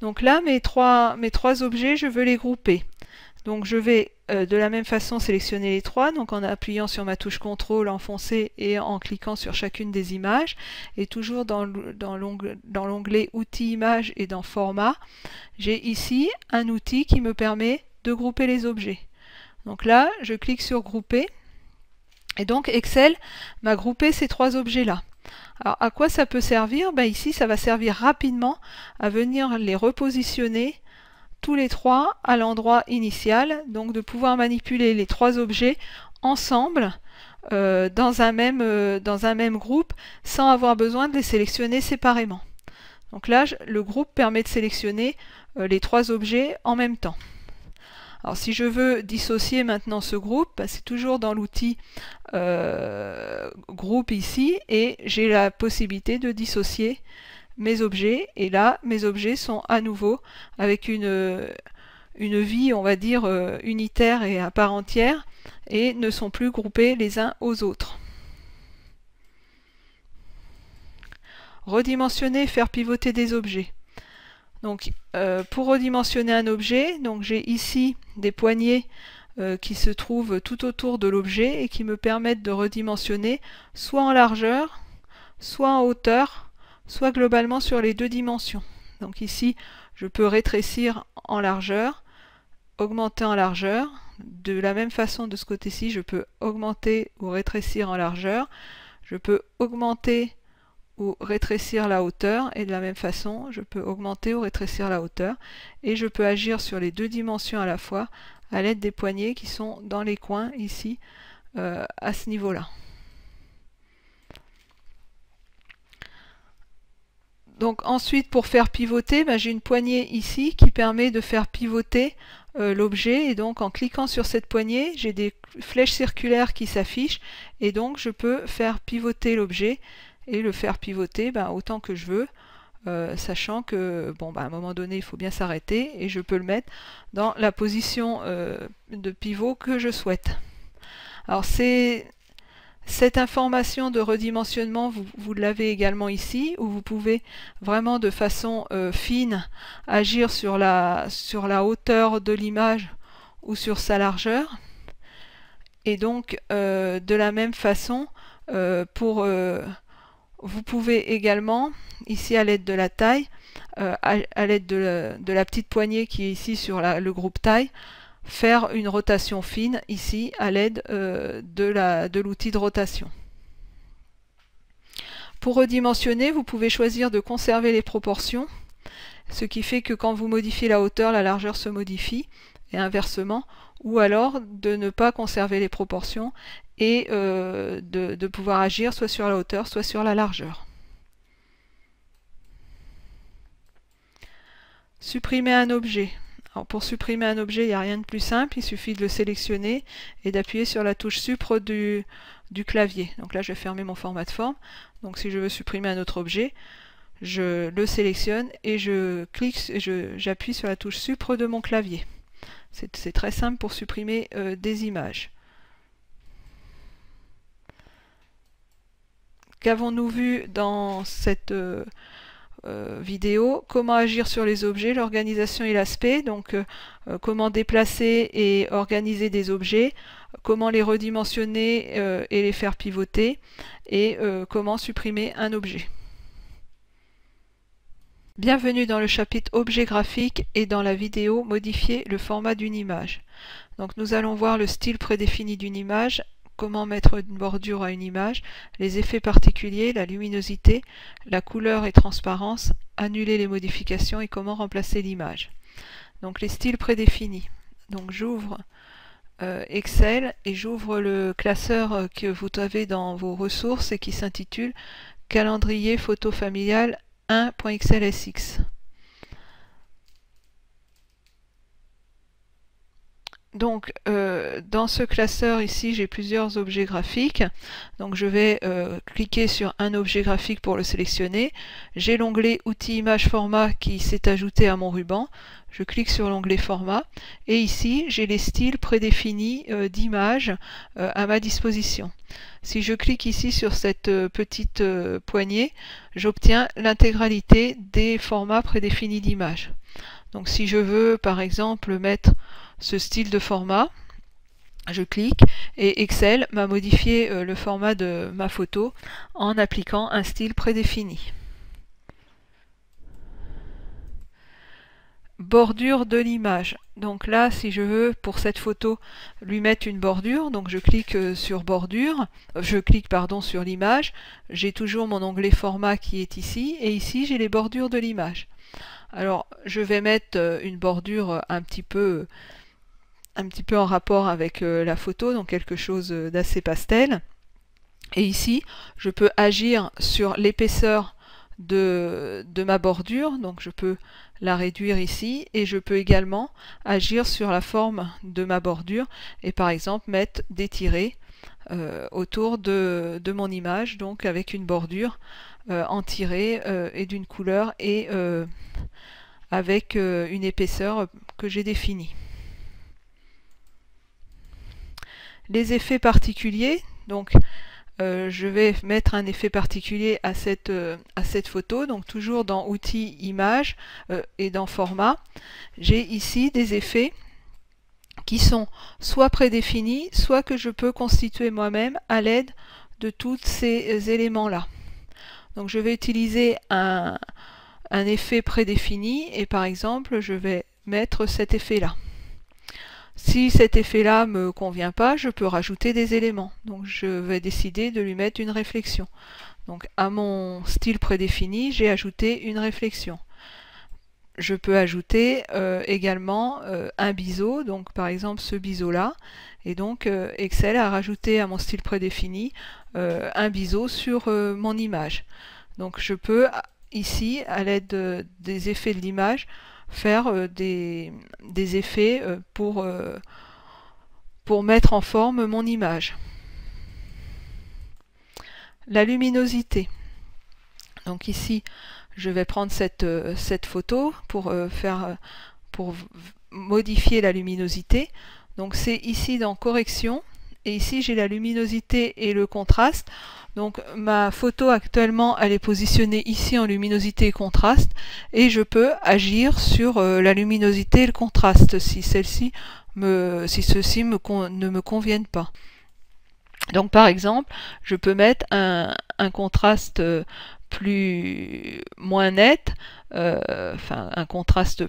Donc là, mes trois objets, je veux les grouper. Donc je vais de la même façon sélectionner les 3, donc en appuyant sur ma touche CTRL enfoncée et en cliquant sur chacune des images. Et toujours dans l'onglet Outils, Images et dans Format, j'ai ici un outil qui me permet de grouper les objets. Donc là, je clique sur Grouper. Et donc Excel m'a groupé ces 3 objets-là. Alors à quoi ça peut servir? Ici, ça va servir rapidement à venir les repositionner tous les 3 à l'endroit initial, donc de pouvoir manipuler les 3 objets ensemble dans un même groupe sans avoir besoin de les sélectionner séparément. Donc là, le groupe permet de sélectionner les 3 objets en même temps. Alors si je veux dissocier maintenant ce groupe, c'est toujours dans l'outil groupe ici, et j'ai la possibilité de dissocier mes objets, et là mes objets sont à nouveau avec une vie, on va dire, unitaire et à part entière, et ne sont plus groupés les uns aux autres. Redimensionner et faire pivoter des objets. Donc pour redimensionner un objet, j'ai ici des poignées qui se trouvent tout autour de l'objet et qui me permettent de redimensionner soit en largeur, soit en hauteur, soit globalement sur les 2 dimensions. Donc ici, je peux rétrécir en largeur, augmenter en largeur. De la même façon, de ce côté-ci, je peux augmenter ou rétrécir en largeur. Je peux augmenter ou rétrécir la hauteur, et de la même façon je peux augmenter ou rétrécir la hauteur, et je peux agir sur les 2 dimensions à la fois à l'aide des poignées qui sont dans les coins ici à ce niveau là. Donc ensuite, pour faire pivoter, j'ai une poignée ici qui permet de faire pivoter l'objet, et donc en cliquant sur cette poignée, j'ai des flèches circulaires qui s'affichent, et donc je peux faire pivoter l'objet et le faire pivoter autant que je veux, sachant que à un moment donné il faut bien s'arrêter, et je peux le mettre dans la position de pivot que je souhaite. Alors Cette information de redimensionnement, vous l'avez également ici, où vous pouvez vraiment de façon fine agir sur la hauteur de l'image ou sur sa largeur. Et donc, de la même façon, vous pouvez également, ici à l'aide de la taille, à l'aide de la petite poignée qui est ici sur le groupe taille, faire une rotation fine ici à l'aide de l'outil de rotation. Pour redimensionner, vous pouvez choisir de conserver les proportions, ce qui fait que quand vous modifiez la hauteur, la largeur se modifie, et inversement, ou alors de ne pas conserver les proportions et de pouvoir agir soit sur la hauteur, soit sur la largeur. Supprimer un objet. Alors pour supprimer un objet, il n'y a rien de plus simple, il suffit de le sélectionner et d'appuyer sur la touche Supre du clavier. Donc là, je vais fermer mon format de forme. Donc si je veux supprimer un autre objet, je le sélectionne et je clique, j'appuie sur la touche Supre de mon clavier. C'est très simple pour supprimer des images. Qu'avons-nous vu dans cette vidéo? Comment agir sur les objets, l'organisation et l'aspect, donc comment déplacer et organiser des objets, comment les redimensionner et les faire pivoter, et comment supprimer un objet. Bienvenue dans le chapitre Objets graphiques et dans la vidéo Modifier le format d'une image. Donc nous allons voir le style prédéfini d'une image, comment mettre une bordure à une image, les effets particuliers, la luminosité, la couleur et transparence, annuler les modifications et comment remplacer l'image. Donc les styles prédéfinis. Donc j'ouvre Excel et j'ouvre le classeur que vous avez dans vos ressources et qui s'intitule Calendrier photo familial 1.xlsx. Donc dans ce classeur ici j'ai plusieurs objets graphiques, donc je vais cliquer sur un objet graphique pour le sélectionner. J'ai l'onglet outils image format qui s'est ajouté à mon ruban, je clique sur l'onglet format et ici j'ai les styles prédéfinis d'images à ma disposition. Si je clique ici sur cette petite poignée, j'obtiens l'intégralité des formats prédéfinis d'images. Donc si je veux par exemple mettre ce style de format, je clique et Excel m'a modifié le format de ma photo en appliquant un style prédéfini. Bordure de l'image. Donc là, si je veux pour cette photo lui mettre une bordure, donc je clique sur bordure, sur l'image, j'ai toujours mon onglet format qui est ici, et ici j'ai les bordures de l'image. Alors je vais mettre une bordure un petit peu en rapport avec la photo, donc quelque chose d'assez pastel. Et ici, je peux agir sur l'épaisseur de ma bordure, donc je peux la réduire ici, et je peux également agir sur la forme de ma bordure, et par exemple mettre des tirets autour de mon image, donc avec une bordure en tiret et d'une couleur et avec une épaisseur que j'ai définie. Les effets particuliers, donc je vais mettre un effet particulier à cette photo, donc toujours dans outils images et dans format. J'ai ici des effets qui sont soit prédéfinis, soit que je peux constituer moi-même à l'aide de tous ces éléments-là. Donc je vais utiliser un effet prédéfini et par exemple je vais mettre cet effet-là. Si cet effet-là me convient pas, je peux rajouter des éléments. Donc je vais décider de lui mettre une réflexion. Donc à mon style prédéfini, j'ai ajouté une réflexion. Je peux ajouter également un biseau, donc par exemple ce biseau-là. Et donc Excel a rajouté à mon style prédéfini un biseau sur mon image. Donc je peux ici, à l'aide des effets de l'image, faire des effets pour mettre en forme mon image. La luminosité. Donc ici, je vais prendre cette photo pour modifier la luminosité. Donc c'est ici dans Correction et ici j'ai la luminosité et le contraste. Donc ma photo actuellement elle est positionnée ici en luminosité et contraste, et je peux agir sur la luminosité et le contraste si ceux-ci ne me conviennent pas. Donc par exemple, je peux mettre un contraste moins net, enfin un contraste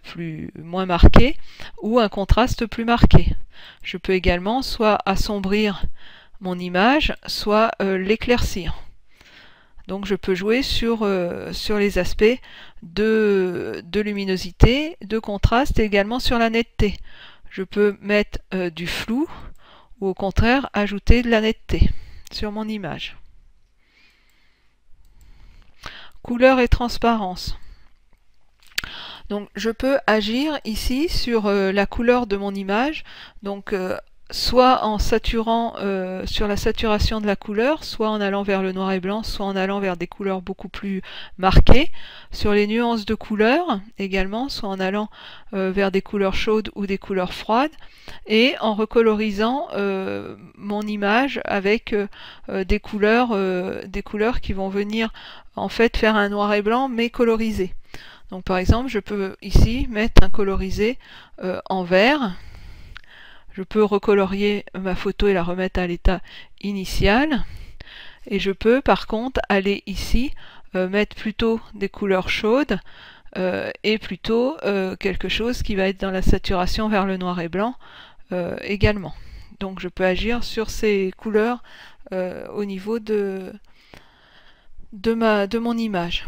moins marqué, ou un contraste plus marqué. Je peux également soit assombrir mon image, soit l'éclaircir. Donc je peux jouer sur les aspects de luminosité, de contraste, et également sur la netteté. Je peux mettre du flou, ou au contraire ajouter de la netteté sur mon image. Couleur et transparence. Donc je peux agir ici sur la couleur de mon image, donc soit en saturant sur la saturation de la couleur, soit en allant vers le noir et blanc, soit en allant vers des couleurs beaucoup plus marquées, sur les nuances de couleurs également, soit en allant vers des couleurs chaudes ou des couleurs froides, et en recolorisant mon image avec des couleurs qui vont venir en fait faire un noir et blanc mais colorisé. Donc par exemple, je peux ici mettre un colorisé en vert. Je peux recolorier ma photo et la remettre à l'état initial. Et je peux par contre aller ici mettre plutôt des couleurs chaudes et plutôt quelque chose qui va être dans la saturation vers le noir et blanc également. Donc je peux agir sur ces couleurs au niveau de mon image.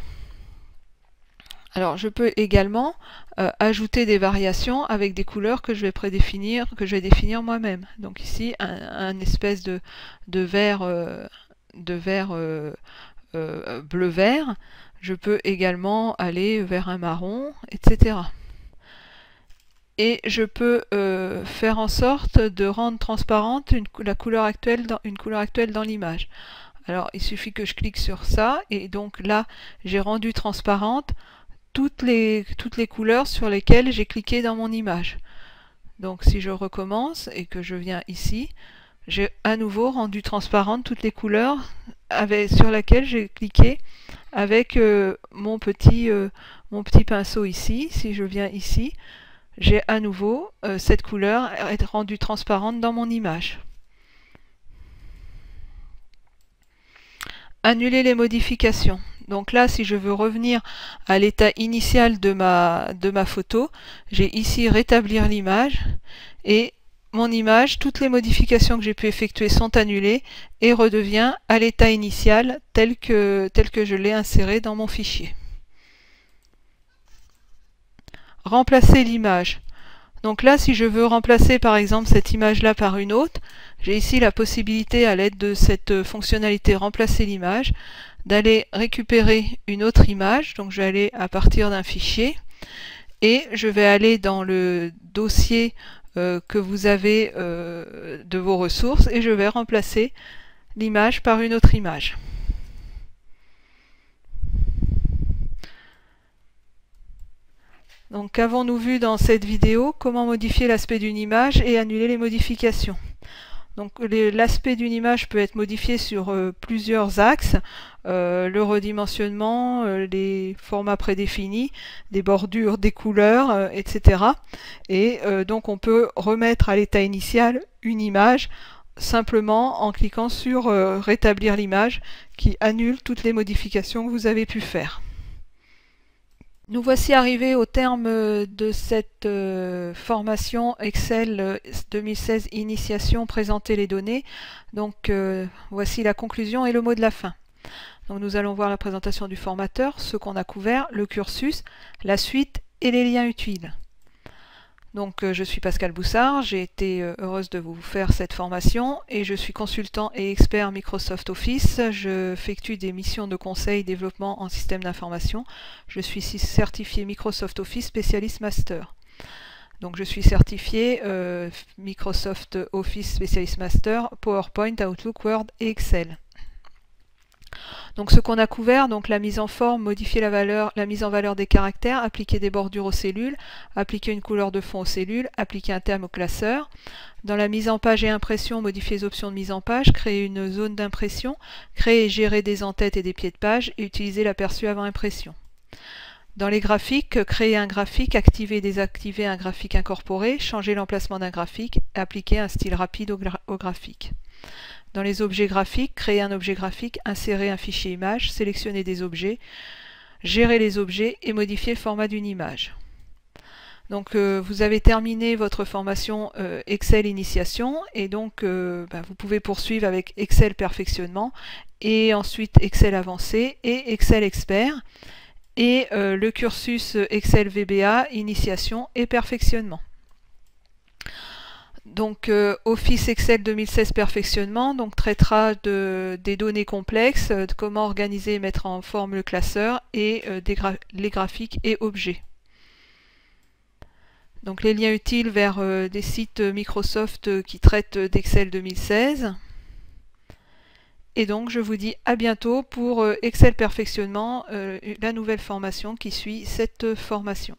Alors je peux également ajouter des variations avec des couleurs que je vais définir moi-même. Donc ici un espèce de vert bleu-vert. Je peux également aller vers un marron, etc. Et je peux faire en sorte de rendre transparente une couleur actuelle dans l'image. Alors il suffit que je clique sur ça, et donc là j'ai rendu transparente toutes les couleurs sur lesquelles j'ai cliqué dans mon image. Donc si je recommence et que je viens ici, j'ai à nouveau rendu transparente toutes les couleurs sur lesquelles j'ai cliqué avec mon petit pinceau ici. Si je viens ici, j'ai à nouveau cette couleur rendue transparente dans mon image. Annuler les modifications. Donc là, si je veux revenir à l'état initial de ma photo, j'ai ici rétablir l'image, et mon image, toutes les modifications que j'ai pu effectuer sont annulées et redevient à l'état initial tel que je l'ai inséré dans mon fichier. Remplacer l'image. Donc là, si je veux remplacer par exemple cette image-là par une autre, j'ai ici la possibilité, à l'aide de cette fonctionnalité remplacer l'image, d'aller récupérer une autre image. Donc je vais aller à partir d'un fichier et je vais aller dans le dossier que vous avez de vos ressources, et je vais remplacer l'image par une autre image. Donc qu'avons-nous vu dans cette vidéo? Comment modifier l'aspect d'une image et annuler les modifications. Donc l'aspect d'une image peut être modifié sur plusieurs axes, le redimensionnement, les formats prédéfinis, des bordures, des couleurs, etc. Et donc on peut remettre à l'état initial une image simplement en cliquant sur rétablir l'image, qui annule toutes les modifications que vous avez pu faire. Nous voici arrivés au terme de cette formation Excel 2016 Initiation, présenter les données. Donc voici la conclusion et le mot de la fin. Donc nous allons voir la présentation du formateur, ce qu'on a couvert, le cursus, la suite et les liens utiles. Donc je suis Pascal Boussard, j'ai été heureuse de vous faire cette formation, et je suis consultant et expert Microsoft Office. Je effectue des missions de conseil développement en système d'information. Je suis certifié Microsoft Office spécialiste master. Donc je suis certifié Microsoft Office spécialiste master, PowerPoint, Outlook, Word et Excel. Donc ce qu'on a couvert, donc la mise en forme, modifier la mise en valeur des caractères, appliquer des bordures aux cellules, appliquer une couleur de fond aux cellules, appliquer un terme au classeur. Dans la mise en page et impression, modifier les options de mise en page, créer une zone d'impression, créer et gérer des en-têtes et des pieds de page et utiliser l'aperçu avant impression. Dans les graphiques, créer un graphique, activer et désactiver un graphique incorporé, changer l'emplacement d'un graphique, appliquer un style rapide au graphique. Dans les objets graphiques, créer un objet graphique, insérer un fichier image, sélectionner des objets, gérer les objets et modifier le format d'une image. Donc vous avez terminé votre formation Excel Initiation et donc vous pouvez poursuivre avec Excel Perfectionnement et ensuite Excel Avancé et Excel Expert et le cursus Excel VBA Initiation et Perfectionnement. Donc Office Excel 2016 Perfectionnement donc, traitera des données complexes, de comment organiser et mettre en forme le classeur et les graphiques et objets. Donc les liens utiles vers des sites Microsoft qui traitent d'Excel 2016. Et donc je vous dis à bientôt pour Excel Perfectionnement, la nouvelle formation qui suit cette formation.